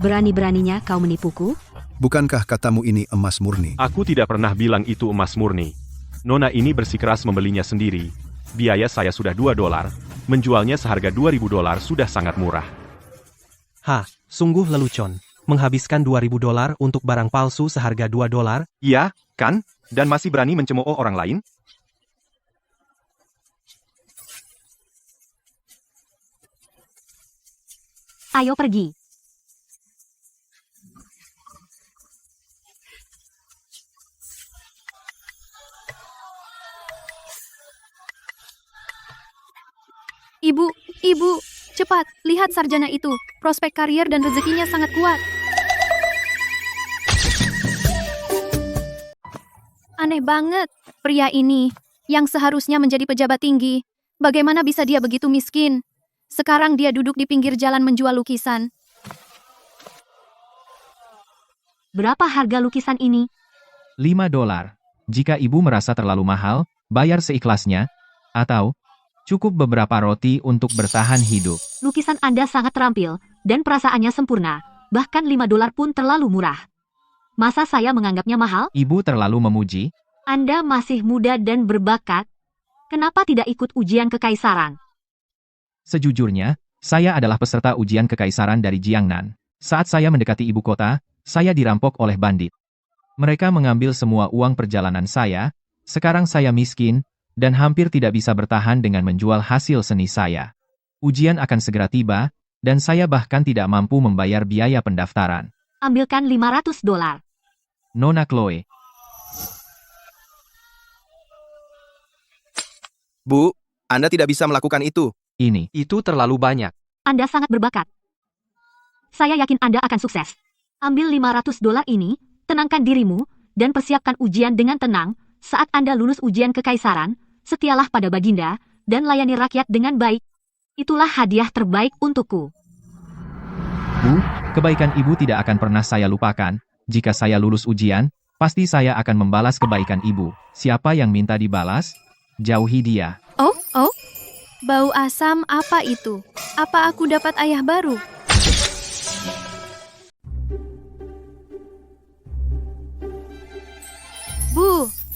Berani-beraninya kau menipuku? Bukankah katamu ini emas murni? Aku tidak pernah bilang itu emas murni. Nona ini bersikeras membelinya sendiri. Biaya saya sudah $2. Menjualnya seharga $2.000 sudah sangat murah. Sungguh lelucon. Menghabiskan $2.000 untuk barang palsu seharga $2? Iya, kan? Dan masih berani mencemooh orang lain? Ayo pergi. Ibu, cepat, lihat sarjana itu. Prospek karier dan rezekinya sangat kuat. Aneh banget, pria ini, yang seharusnya menjadi pejabat tinggi. Bagaimana bisa dia begitu miskin? Sekarang dia duduk di pinggir jalan menjual lukisan. Berapa harga lukisan ini? $5. Jika ibu merasa terlalu mahal, bayar seikhlasnya. Atau, cukup beberapa roti untuk bertahan hidup. Lukisan Anda sangat terampil, dan perasaannya sempurna. Bahkan $5 pun terlalu murah. Masa saya menganggapnya mahal? Ibu terlalu memuji. Anda masih muda dan berbakat. Kenapa tidak ikut ujian kekaisaran? Sejujurnya, saya adalah peserta ujian kekaisaran dari Jiangnan. Saat saya mendekati ibu kota, saya dirampok oleh bandit. Mereka mengambil semua uang perjalanan saya, sekarang saya miskin, dan hampir tidak bisa bertahan dengan menjual hasil seni saya. Ujian akan segera tiba, dan saya bahkan tidak mampu membayar biaya pendaftaran. Ambilkan $500. Nona Chloe. Bu, Anda tidak bisa melakukan itu. Itu terlalu banyak. Anda sangat berbakat. Saya yakin Anda akan sukses. Ambil $500 ini, tenangkan dirimu, dan persiapkan ujian dengan tenang. Saat Anda lulus ujian kekaisaran, setialah pada Baginda, dan layani rakyat dengan baik. Itulah hadiah terbaik untukku. Bu, kebaikan ibu tidak akan pernah saya lupakan. Jika saya lulus ujian, pasti saya akan membalas kebaikan ibu. Siapa yang minta dibalas? Jauhi dia. Oh, Bau asam apa itu? Apa aku dapat ayah baru?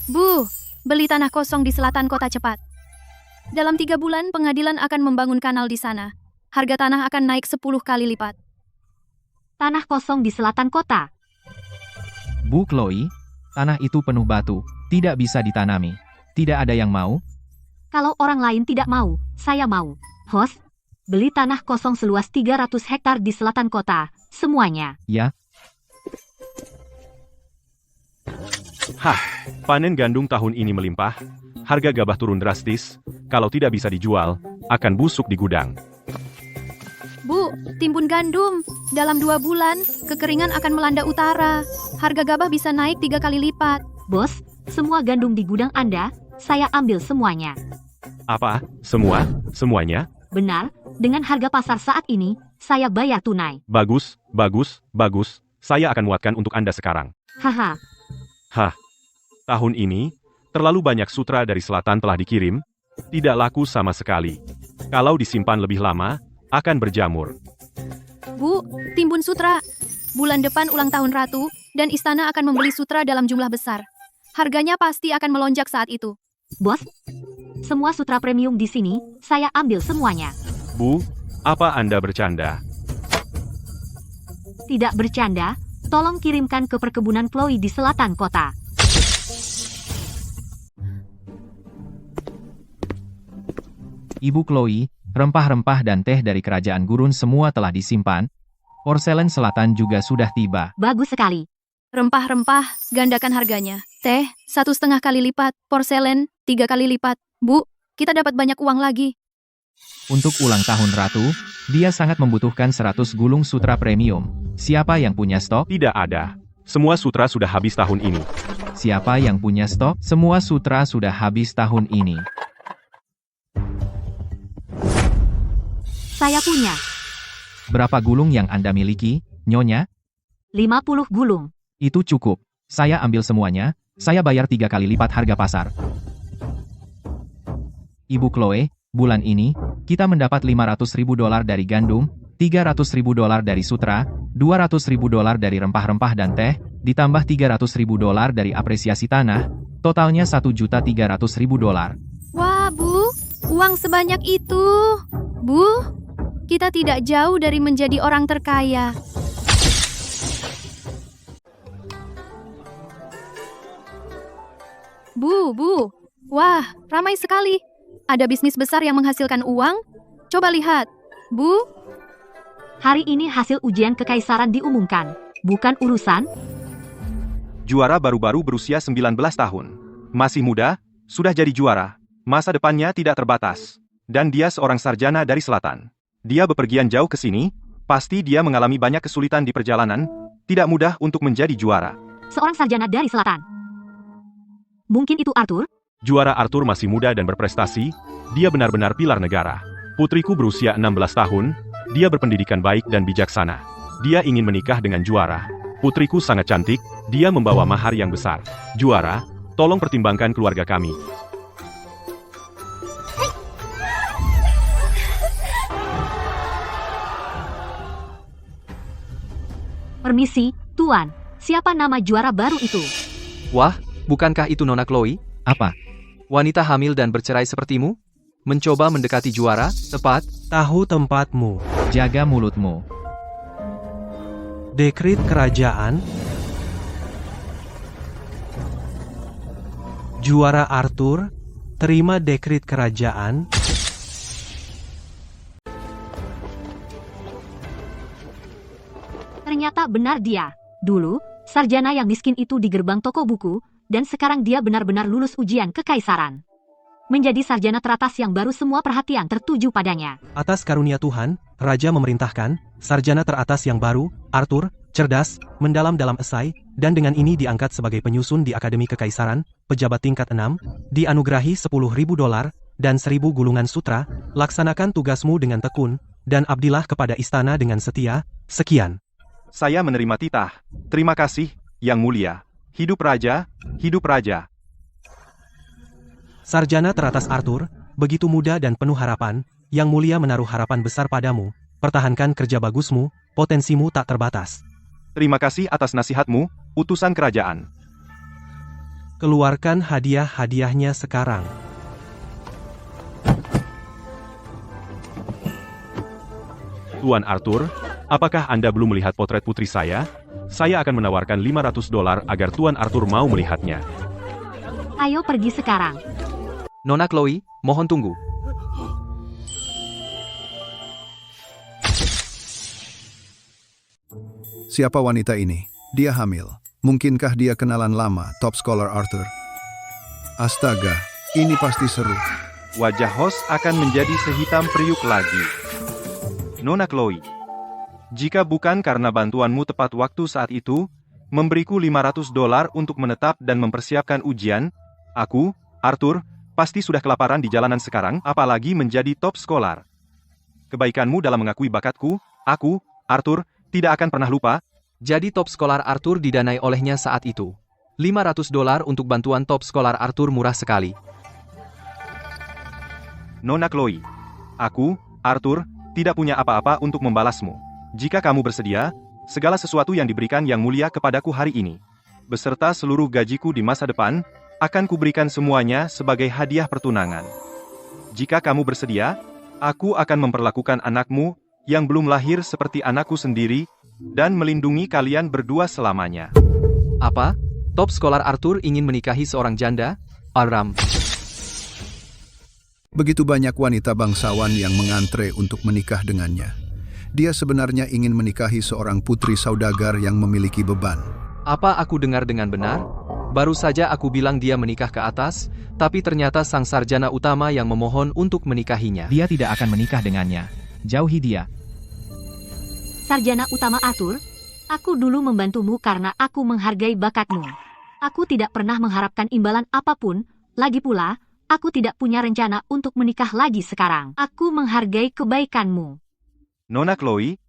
Bu, beli tanah kosong di selatan kota cepat. Dalam 3 bulan, pengadilan akan membangun kanal di sana. Harga tanah akan naik 10 kali lipat. Tanah kosong di selatan kota. Bu Chloe, tanah itu penuh batu, tidak bisa ditanami. Tidak ada yang mau? Kalau orang lain tidak mau, saya mau. Host, beli tanah kosong seluas 300 hektar di selatan kota, semuanya. Ya, Hah, panen gandum tahun ini melimpah, harga gabah turun drastis, kalau tidak bisa dijual, akan busuk di gudang. Bu, timbun gandum. Dalam 2 bulan, kekeringan akan melanda utara. Harga gabah bisa naik 3 kali lipat. Bos, semua gandum di gudang Anda, saya ambil semuanya. Apa? Semua? Semuanya? Benar, dengan harga pasar saat ini, saya bayar tunai. Bagus, bagus, bagus, saya akan muatkan untuk Anda sekarang. Haha, Hah, tahun ini, terlalu banyak sutra dari selatan telah dikirim, tidak laku sama sekali. Kalau disimpan lebih lama, akan berjamur. Bu, timbun sutra. Bulan depan ulang tahun Ratu, dan istana akan membeli sutra dalam jumlah besar. Harganya pasti akan melonjak saat itu. bos, semua sutra premium di sini, saya ambil semuanya. Bu, apa Anda bercanda? Tidak bercanda, tolong kirimkan ke perkebunan Chloe di selatan kota. Ibu Chloe, rempah-rempah dan teh dari kerajaan gurun semua telah disimpan. Porselen selatan juga sudah tiba. Bagus sekali. Rempah-rempah, gandakan harganya. Teh, 1,5 kali lipat. Porselen, 3 kali lipat. Bu, kita dapat banyak uang lagi. Untuk ulang tahun Ratu, dia sangat membutuhkan 100 gulung sutra premium. Siapa yang punya stok? Tidak ada. Semua sutra sudah habis tahun ini. Siapa yang punya stok? Semua sutra sudah habis tahun ini. Saya punya Berapa gulung yang Anda miliki, Nyonya? 50 gulung. Itu cukup. Saya ambil semuanya, saya bayar 3 kali lipat harga pasar. Ibu Chloe, bulan ini, kita mendapat $500.000 dari gandum, $300.000 dari sutra, $200.000 dari rempah-rempah dan teh, ditambah $300.000 dari apresiasi tanah, totalnya $1.300.000. Wah, Bu, uang sebanyak itu. Bu, kita tidak jauh dari menjadi orang terkaya. Bu, wah, ramai sekali. Ada bisnis besar yang menghasilkan uang? Coba lihat. Bu, Hari ini hasil ujian kekaisaran diumumkan. Bukan urusan. Juara baru-baru berusia 19 tahun. Masih muda, sudah jadi juara. Masa depannya tidak terbatas. Dan dia seorang sarjana dari selatan. Dia bepergian jauh ke sini, pasti dia mengalami banyak kesulitan di perjalanan, tidak mudah untuk menjadi juara. Seorang sarjana dari selatan. Mungkin itu Arthur? Juara Arthur masih muda dan berprestasi, dia benar-benar pilar negara. Putriku berusia 16 tahun, dia berpendidikan baik dan bijaksana. Dia ingin menikah dengan juara. Putriku sangat cantik, dia membawa mahar yang besar. Juara, tolong pertimbangkan keluarga kami. Permisi, Tuan. Siapa nama juara baru itu? Wah, bukankah itu Nona Chloe? Apa? Wanita hamil dan bercerai sepertimu? Mencoba mendekati juara, tepat? Tahu tempatmu. Jaga mulutmu. Dekrit kerajaan. Juara Arthur, terima dekrit kerajaan. Ternyata benar dia. Dulu, sarjana yang miskin itu di gerbang toko buku, dan sekarang dia benar-benar lulus ujian kekaisaran. Menjadi sarjana teratas yang baru semua perhatian tertuju padanya. Atas karunia Tuhan, Raja memerintahkan, sarjana teratas yang baru, Arthur, cerdas, mendalam dalam esai, dan dengan ini diangkat sebagai penyusun di Akademi Kekaisaran, pejabat tingkat 6, dianugerahi $10.000, dan 1.000 gulungan sutra, laksanakan tugasmu dengan tekun, dan abdilah kepada istana dengan setia, sekian. Saya menerima titah. Terima kasih, Yang Mulia. Hidup Raja, hidup Raja. Sarjana teratas Arthur, begitu muda dan penuh harapan, Yang Mulia menaruh harapan besar padamu, pertahankan kerja bagusmu, potensimu tak terbatas. Terima kasih atas nasihatmu, utusan kerajaan. Keluarkan hadiah-hadiahnya sekarang. Tuan Arthur, apakah Anda belum melihat potret putri saya? Saya akan menawarkan $500 agar Tuan Arthur mau melihatnya. Ayo pergi sekarang. Nona Chloe, mohon tunggu. Siapa wanita ini? Dia hamil. Mungkinkah dia kenalan lama top scholar Arthur? Astaga, ini pasti seru. Wajah host akan menjadi sehitam periuk lagi. Nona Chloe, jika bukan karena bantuanmu tepat waktu saat itu, memberiku $500 untuk menetap dan mempersiapkan ujian, aku, Arthur, pasti sudah kelaparan di jalanan sekarang, apalagi menjadi top scholar. Kebaikanmu dalam mengakui bakatku, aku, Arthur, tidak akan pernah lupa. Jadi top scholar Arthur didanai olehnya saat itu. $500 untuk bantuan top scholar Arthur murah sekali. Nona Chloe, aku, Arthur, tidak punya apa-apa untuk membalasmu. Jika kamu bersedia, segala sesuatu yang diberikan Yang Mulia kepadaku hari ini, beserta seluruh gajiku di masa depan, akan kuberikan semuanya sebagai hadiah pertunangan. Jika kamu bersedia, aku akan memperlakukan anakmu yang belum lahir seperti anakku sendiri, dan melindungi kalian berdua selamanya. Apa? Top scholar Arthur ingin menikahi seorang janda? Aram. Begitu banyak wanita bangsawan yang mengantre untuk menikah dengannya. Dia sebenarnya ingin menikahi seorang putri saudagar yang memiliki beban. Apa aku dengar dengan benar? Baru saja aku bilang dia menikah ke atas, tapi ternyata sang sarjana utama yang memohon untuk menikahinya. Dia tidak akan menikah dengannya. Jauhi dia. Sarjana utama Arthur, aku dulu membantumu karena aku menghargai bakatmu. Aku tidak pernah mengharapkan imbalan apapun, lagi pula, aku tidak punya rencana untuk menikah lagi sekarang. Aku menghargai kebaikanmu. Nona Chloe,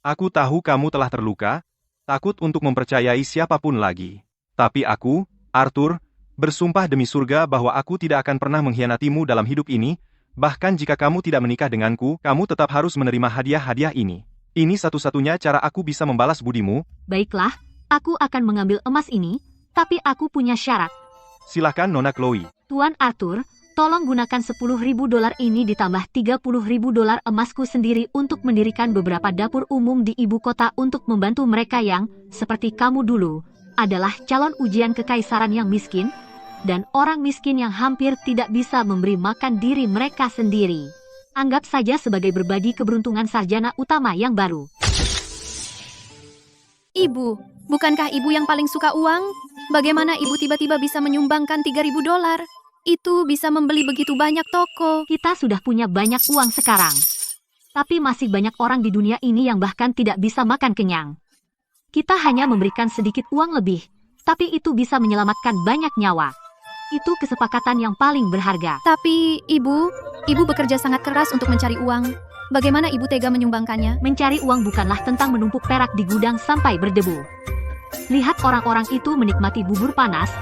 aku tahu kamu telah terluka, takut untuk mempercayai siapapun lagi. Tapi aku, Arthur, bersumpah demi surga bahwa aku tidak akan pernah mengkhianatimu dalam hidup ini, bahkan jika kamu tidak menikah denganku, kamu tetap harus menerima hadiah-hadiah ini. Ini satu-satunya cara aku bisa membalas budimu. Baiklah, aku akan mengambil emas ini, tapi aku punya syarat. Silakan Nona Chloe. Tuan Arthur, tolong gunakan $10.000 ini ditambah $30.000 emasku sendiri untuk mendirikan beberapa dapur umum di ibu kota untuk membantu mereka yang, seperti kamu dulu, adalah calon ujian kekaisaran yang miskin, dan orang miskin yang hampir tidak bisa memberi makan diri mereka sendiri. Anggap saja sebagai berbagi keberuntungan sarjana utama yang baru. Ibu, bukankah ibu yang paling suka uang? Bagaimana ibu tiba-tiba bisa menyumbangkan $3.000? Itu bisa membeli begitu banyak toko. Kita sudah punya banyak uang sekarang. Tapi masih banyak orang di dunia ini yang bahkan tidak bisa makan kenyang. Kita hanya memberikan sedikit uang lebih, tapi itu bisa menyelamatkan banyak nyawa. Itu kesepakatan yang paling berharga. Tapi, ibu bekerja sangat keras untuk mencari uang. Bagaimana ibu tega menyumbangkannya? Mencari uang bukanlah tentang menumpuk perak di gudang sampai berdebu. Lihat orang-orang itu menikmati bubur panas.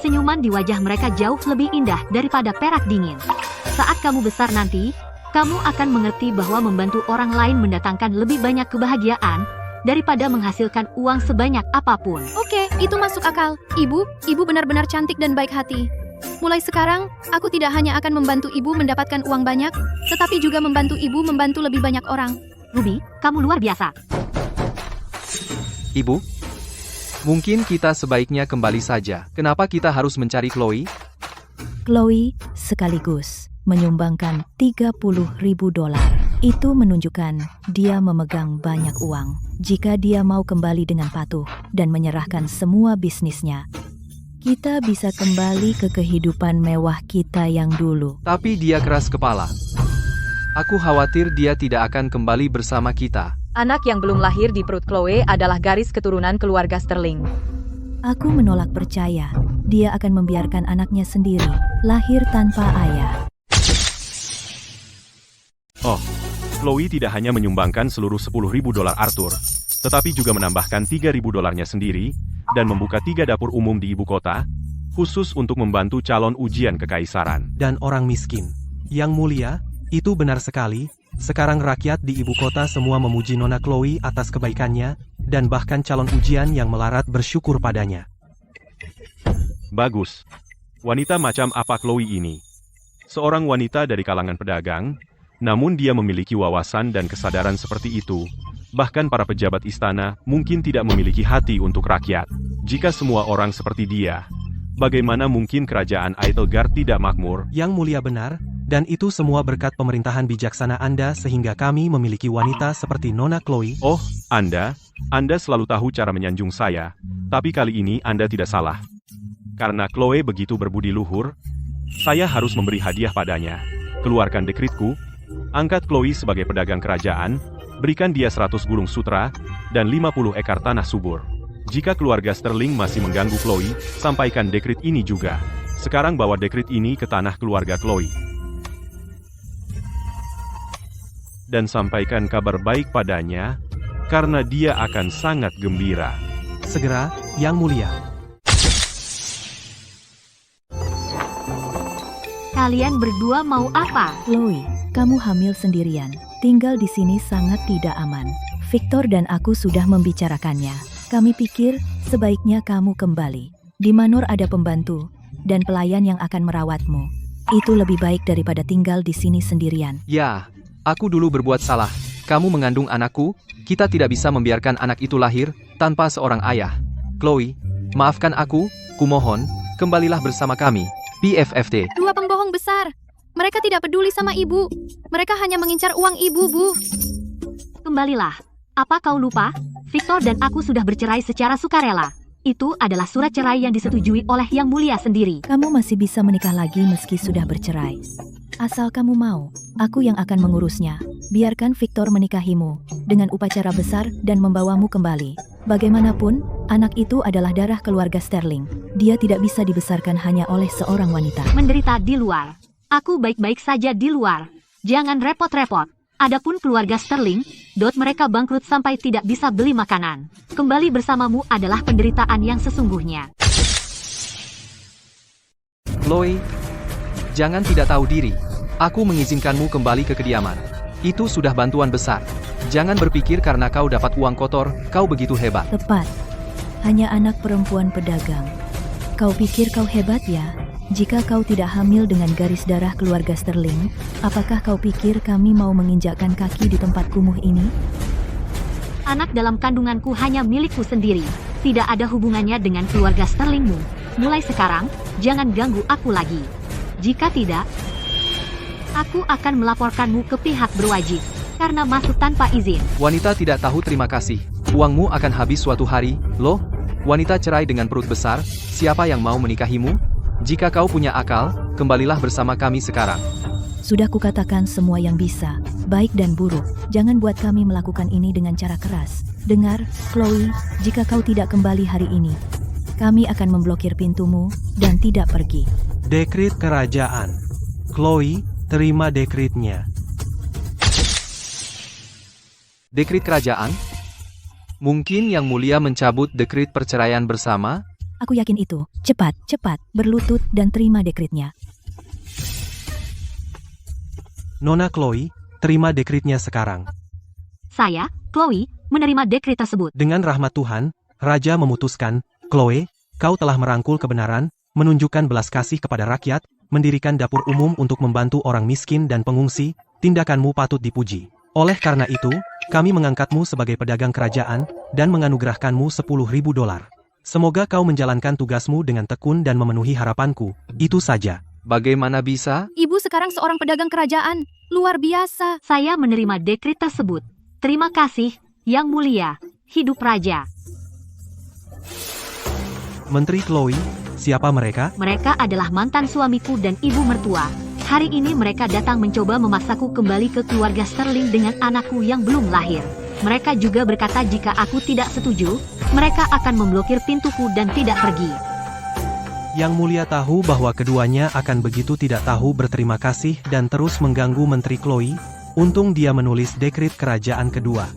Senyuman di wajah mereka jauh lebih indah daripada perak dingin. Saat kamu besar nanti, kamu akan mengerti bahwa membantu orang lain mendatangkan lebih banyak kebahagiaan daripada menghasilkan uang sebanyak apapun. Oke, itu masuk akal. Ibu benar-benar cantik dan baik hati. Mulai sekarang, aku tidak hanya akan membantu ibu mendapatkan uang banyak, tetapi juga membantu ibu membantu lebih banyak orang. Ruby, kamu luar biasa. Ibu, mungkin kita sebaiknya kembali saja. Kenapa kita harus mencari Chloe? Chloe sekaligus menyumbangkan $30.000. Itu menunjukkan dia memegang banyak uang. Jika dia mau kembali dengan patuh dan menyerahkan semua bisnisnya, kita bisa kembali ke kehidupan mewah kita yang dulu. Tapi dia keras kepala. Aku khawatir dia tidak akan kembali bersama kita. Anak yang belum lahir di perut Chloe adalah garis keturunan keluarga Sterling. Aku menolak percaya dia akan membiarkan anaknya sendiri lahir tanpa ayah. Oh, Chloe tidak hanya menyumbangkan seluruh $10.000 Arthur, tetapi juga menambahkan $3.000-nya sendiri, dan membuka 3 dapur umum di ibu kota, khusus untuk membantu calon ujian kekaisaran. Dan orang miskin. Yang mulia, itu benar sekali. Sekarang rakyat di ibu kota semua memuji Nona Chloe atas kebaikannya, dan bahkan calon ujian yang melarat bersyukur padanya. Bagus. Wanita macam apa Chloe ini? Seorang wanita dari kalangan pedagang, namun dia memiliki wawasan dan kesadaran seperti itu. Bahkan para pejabat istana mungkin tidak memiliki hati untuk rakyat. Jika semua orang seperti dia, bagaimana mungkin kerajaan Eitelgard tidak makmur? Yang mulia benar, dan itu semua berkat pemerintahan bijaksana Anda sehingga kami memiliki wanita seperti Nona Chloe. Oh, Anda selalu tahu cara menyanjung saya, tapi kali ini Anda tidak salah. Karena Chloe begitu berbudi luhur, saya harus memberi hadiah padanya. Keluarkan dekritku, angkat Chloe sebagai pedagang kerajaan, berikan dia 100 gulung sutra, dan 50 ekar tanah subur. Jika keluarga Sterling masih mengganggu Chloe, sampaikan dekrit ini juga. Sekarang bawa dekrit ini ke tanah keluarga Chloe. Dan sampaikan kabar baik padanya, karena dia akan sangat gembira. Segera, Yang Mulia. Kalian berdua mau apa? Chloe, kamu hamil sendirian. Tinggal di sini sangat tidak aman. Victor dan aku sudah membicarakannya. Kami pikir sebaiknya kamu kembali. Di Manor ada pembantu dan pelayan yang akan merawatmu. Itu lebih baik daripada tinggal di sini sendirian. Ya, aku dulu berbuat salah. Kamu mengandung anakku, kita tidak bisa membiarkan anak itu lahir tanpa seorang ayah. Chloe, maafkan aku, kumohon, kembalilah bersama kami. PFFT. Dua pembohong besar. Mereka tidak peduli sama ibu. Mereka hanya mengincar uang ibu, Bu. Kembalilah. Apa kau lupa? Victor dan aku sudah bercerai secara sukarela. Itu adalah surat cerai yang disetujui oleh Yang Mulia sendiri. Kamu masih bisa menikah lagi meski sudah bercerai. Asal kamu mau, aku yang akan mengurusnya. Biarkan Victor menikahimu dengan upacara besar dan membawamu kembali. Bagaimanapun, anak itu adalah darah keluarga Sterling. Dia tidak bisa dibesarkan hanya oleh seorang wanita. Menderita di luar. Aku baik-baik saja di luar. Jangan repot-repot. Adapun keluarga Sterling, mereka bangkrut sampai tidak bisa beli makanan. Kembali bersamamu adalah penderitaan yang sesungguhnya. Chloe, jangan tidak tahu diri. Aku mengizinkanmu kembali ke kediaman. Itu sudah bantuan besar. Jangan berpikir karena kau dapat uang kotor, kau begitu hebat. Tepat. Hanya anak perempuan pedagang. Kau pikir kau hebat ya? Jika kau tidak hamil dengan garis darah keluarga Sterling, apakah kau pikir kami mau menginjakkan kaki di tempat kumuh ini? Anak dalam kandunganku hanya milikku sendiri. Tidak ada hubungannya dengan keluarga Sterlingmu. Mulai sekarang, jangan ganggu aku lagi. Jika tidak, aku akan melaporkanmu ke pihak berwajib. Karena masuk tanpa izin. Wanita tidak tahu terima kasih. Uangmu akan habis suatu hari, loh. Wanita cerai dengan perut besar, siapa yang mau menikahimu? Jika kau punya akal, kembalilah bersama kami sekarang. Sudah kukatakan semua yang bisa, baik dan buruk. Jangan buat kami melakukan ini dengan cara keras. Dengar, Chloe, jika kau tidak kembali hari ini, kami akan memblokir pintumu dan tidak pergi. Dekrit kerajaan. Chloe, terima dekritnya. Dekrit kerajaan? Mungkin Yang Mulia mencabut dekrit perceraian bersama? Aku yakin itu. Cepat, cepat, berlutut dan terima dekritnya. Nona Chloe, terima dekritnya sekarang. Saya, Chloe, menerima dekrit tersebut. Dengan rahmat Tuhan, Raja memutuskan, Chloe, kau telah merangkul kebenaran, menunjukkan belas kasih kepada rakyat, mendirikan dapur umum untuk membantu orang miskin dan pengungsi, tindakanmu patut dipuji. Oleh karena itu, kami mengangkatmu sebagai pedagang kerajaan, dan menganugerahkanmu $10.000. Semoga kau menjalankan tugasmu dengan tekun dan memenuhi harapanku. Itu saja. Bagaimana bisa? Ibu sekarang seorang pedagang kerajaan. Luar biasa. Saya menerima dekrit tersebut. Terima kasih, Yang Mulia. Hidup Raja. Menteri Chloe, siapa mereka? Mereka adalah mantan suamiku dan ibu mertua. Hari ini mereka datang mencoba memaksaku kembali ke keluarga Sterling dengan anakku yang belum lahir. Mereka juga berkata jika aku tidak setuju, mereka akan memblokir pintuku dan tidak pergi. Yang Mulia tahu bahwa keduanya akan begitu tidak tahu berterima kasih dan terus mengganggu Menteri Chloe. Untung dia menulis dekrit kerajaan kedua.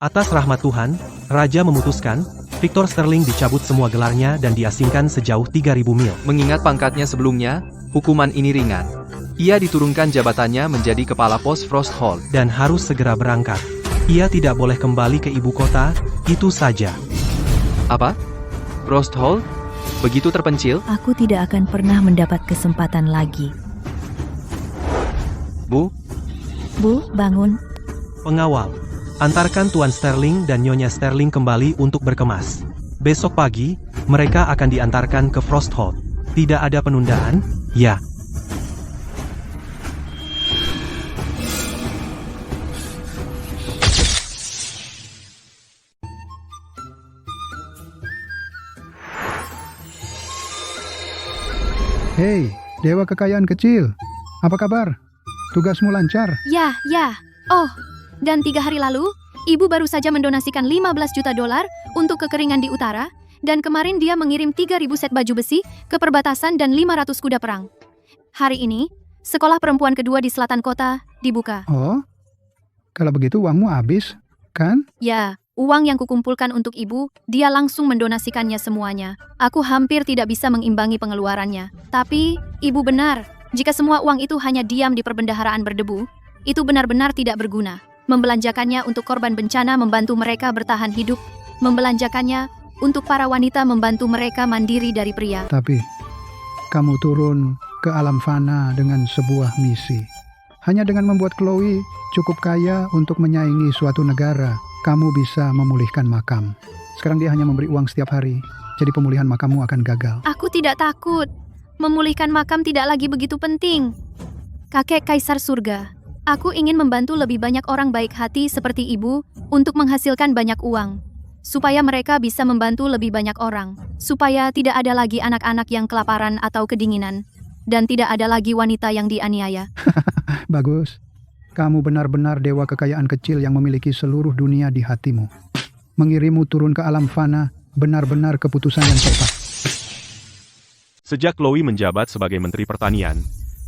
Atas rahmat Tuhan, Raja memutuskan, Victor Sterling dicabut semua gelarnya dan diasingkan sejauh 3.000 mil. Mengingat pangkatnya sebelumnya, hukuman ini ringan. Ia diturunkan jabatannya menjadi kepala pos Frost Hall. Dan harus segera berangkat. Ia tidak boleh kembali ke ibu kota, itu saja. Apa? Frost Hall? Begitu terpencil? Aku tidak akan pernah mendapat kesempatan lagi. Bu, Bu, bangun. Pengawal, antarkan Tuan Sterling dan Nyonya Sterling kembali untuk berkemas. Besok pagi, mereka akan diantarkan ke Frost Hall. Tidak ada penundaan? Ya. Hei, Dewa Kekayaan Kecil. Apa kabar? Tugasmu lancar? Ya, ya. Oh, dan 3 hari lalu, ibu baru saja mendonasikan 15 juta dolar untuk kekeringan di utara, dan kemarin dia mengirim 3.000 set baju besi ke perbatasan dan 500 kuda perang. Hari ini, sekolah perempuan kedua di selatan kota dibuka. Oh, kalau begitu uangmu habis, kan? Ya, uang yang kukumpulkan untuk ibu, dia langsung mendonasikannya semuanya. Aku hampir tidak bisa mengimbangi pengeluarannya. Tapi, ibu benar. Jika semua uang itu hanya diam di perbendaharaan berdebu, itu benar-benar tidak berguna. Membelanjakannya untuk korban bencana membantu mereka bertahan hidup. Membelanjakannya untuk para wanita membantu mereka mandiri dari pria. Tapi, kamu turun ke alam fana dengan sebuah misi. Hanya dengan membuat Chloe cukup kaya untuk menyaingi suatu negara, kamu bisa memulihkan makam. Sekarang dia hanya memberi uang setiap hari, jadi pemulihan makammu akan gagal. Aku tidak takut. Memulihkan makam tidak lagi begitu penting. Kakek Kaisar Surga, aku ingin membantu lebih banyak orang baik hati seperti ibu untuk menghasilkan banyak uang. Supaya mereka bisa membantu lebih banyak orang. Supaya tidak ada lagi anak-anak yang kelaparan atau kedinginan. Dan tidak ada lagi wanita yang dianiaya. Bagus. Kamu benar-benar dewa kekayaan kecil yang memiliki seluruh dunia di hatimu. Mengirimmu turun ke alam fana, benar-benar keputusan yang tepat. Sejak Chloe menjabat sebagai Menteri Pertanian,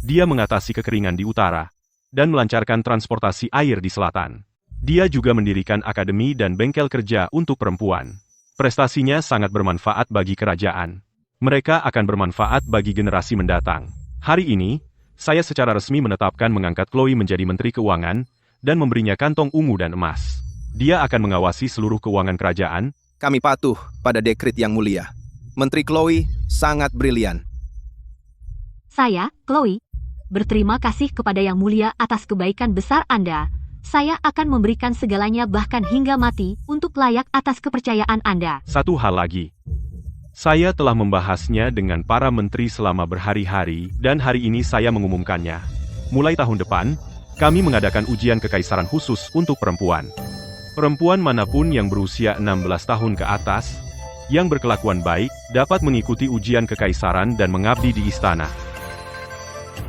dia mengatasi kekeringan di utara dan melancarkan transportasi air di selatan. Dia juga mendirikan akademi dan bengkel kerja untuk perempuan. Prestasinya sangat bermanfaat bagi kerajaan. Mereka akan bermanfaat bagi generasi mendatang. Hari ini, saya secara resmi menetapkan mengangkat Chloe menjadi Menteri Keuangan dan memberinya kantong ungu dan emas. Dia akan mengawasi seluruh keuangan kerajaan. Kami patuh pada dekrit yang mulia. Menteri Chloe sangat brilian. Saya, Chloe, berterima kasih kepada Yang Mulia atas kebaikan besar Anda. Saya akan memberikan segalanya bahkan hingga mati untuk layak atas kepercayaan Anda. Satu hal lagi. Saya telah membahasnya dengan para menteri selama berhari-hari dan hari ini saya mengumumkannya. Mulai tahun depan, kami mengadakan ujian kekaisaran khusus untuk perempuan. Perempuan manapun yang berusia 16 tahun ke atas, yang berkelakuan baik, dapat mengikuti ujian kekaisaran dan mengabdi di istana.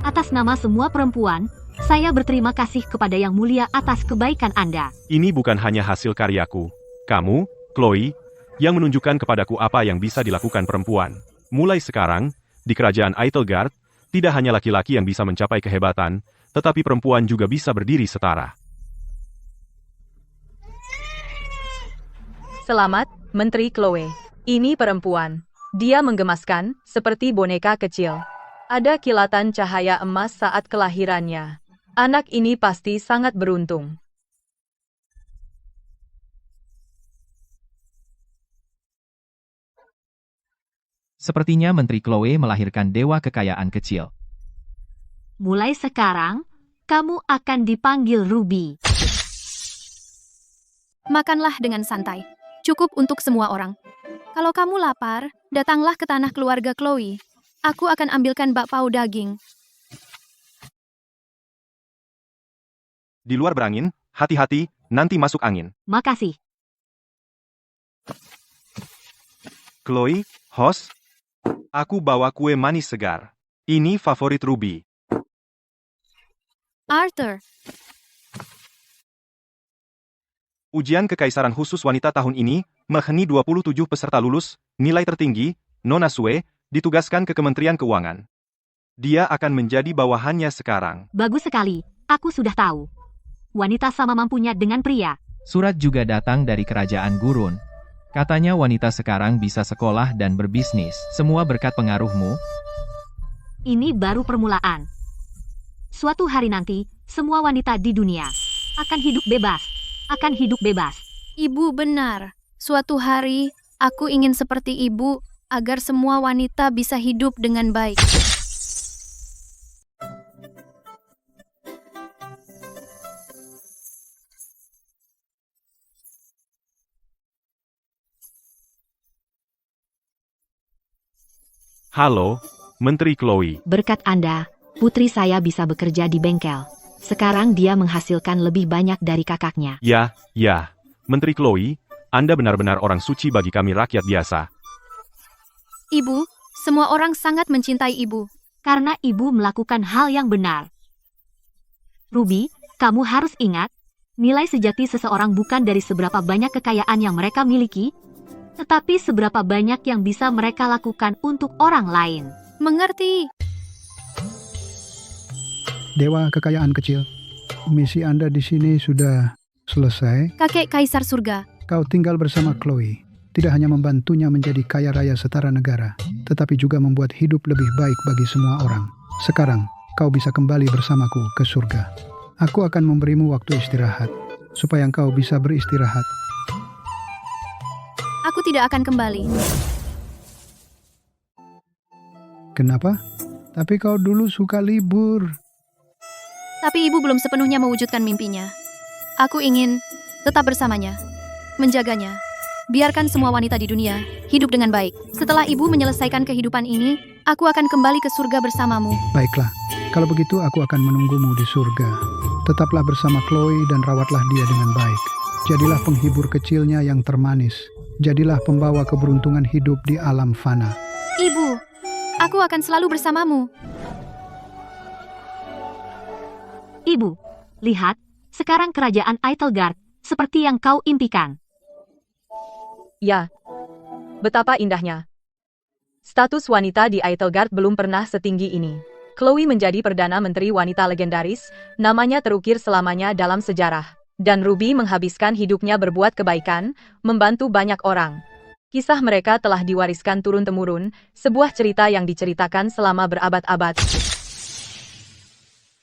Atas nama semua perempuan, saya berterima kasih kepada Yang Mulia atas kebaikan Anda. Ini bukan hanya hasil karyaku. Kamu, Chloe, yang menunjukkan kepadaku apa yang bisa dilakukan perempuan. Mulai sekarang, di kerajaan Eitelgard, tidak hanya laki-laki yang bisa mencapai kehebatan, tetapi perempuan juga bisa berdiri setara. Selamat, Menteri Chloe. Ini perempuan. Dia menggemaskan, seperti boneka kecil. Ada kilatan cahaya emas saat kelahirannya. Anak ini pasti sangat beruntung. Sepertinya Menteri Chloe melahirkan dewa kekayaan kecil. Mulai sekarang, kamu akan dipanggil Ruby. Makanlah dengan santai. Cukup untuk semua orang. Kalau kamu lapar, datanglah ke tanah keluarga Chloe. Aku akan ambilkan bakpao daging. Di luar berangin, hati-hati, nanti masuk angin. Makasih. Chloe, host, aku bawa kue manis segar. Ini favorit Ruby. Arthur, Ujian Kekaisaran Khusus Wanita tahun ini, mengheni 27 peserta lulus, nilai tertinggi, Nona Sue, ditugaskan ke Kementerian Keuangan. Dia akan menjadi bawahannya sekarang. Bagus sekali, aku sudah tahu. Wanita sama mampunya dengan pria. Surat juga datang dari Kerajaan Gurun. Katanya wanita sekarang bisa sekolah dan berbisnis, semua berkat pengaruhmu. Ini baru permulaan. Suatu hari nanti, semua wanita di dunia akan hidup bebas. Akan hidup bebas. Ibu benar. Suatu hari, aku ingin seperti ibu, agar semua wanita bisa hidup dengan baik. Halo, Menteri Chloe. Berkat Anda, putri saya bisa bekerja di bengkel. Sekarang dia menghasilkan lebih banyak dari kakaknya. Ya, Menteri Chloe, Anda benar-benar orang suci bagi kami rakyat biasa. Ibu, semua orang sangat mencintai ibu. Karena ibu melakukan hal yang benar. Ruby, kamu harus ingat, nilai sejati seseorang bukan dari seberapa banyak kekayaan yang mereka miliki, tetapi seberapa banyak yang bisa mereka lakukan untuk orang lain. Mengerti? Dewa kekayaan kecil, misi Anda di sini sudah selesai. Kakek Kaisar Surga. Kau tinggal bersama Chloe. Tidak hanya membantunya menjadi kaya raya setara negara, tetapi juga membuat hidup lebih baik bagi semua orang. Sekarang, kau bisa kembali bersamaku ke surga. Aku akan memberimu waktu istirahat, supaya engkau bisa beristirahat. Aku tidak akan kembali. Kenapa? Tapi kau dulu suka libur. Tapi ibu belum sepenuhnya mewujudkan mimpinya. Aku ingin tetap bersamanya, menjaganya. Biarkan semua wanita di dunia hidup dengan baik. Setelah ibu menyelesaikan kehidupan ini, aku akan kembali ke surga bersamamu. Baiklah, kalau begitu aku akan menunggumu di surga. Tetaplah bersama Chloe dan rawatlah dia dengan baik. Jadilah penghibur kecilnya yang termanis. Jadilah pembawa keberuntungan hidup di alam fana. Ibu, aku akan selalu bersamamu. Ibu, lihat, sekarang kerajaan Eitelgard seperti yang kau impikan. Ya, betapa indahnya. Status wanita di Eitelgard belum pernah setinggi ini. Chloe menjadi Perdana Menteri wanita legendaris, namanya terukir selamanya dalam sejarah. Dan Ruby menghabiskan hidupnya berbuat kebaikan, membantu banyak orang. Kisah mereka telah diwariskan turun-temurun, sebuah cerita yang diceritakan selama berabad-abad.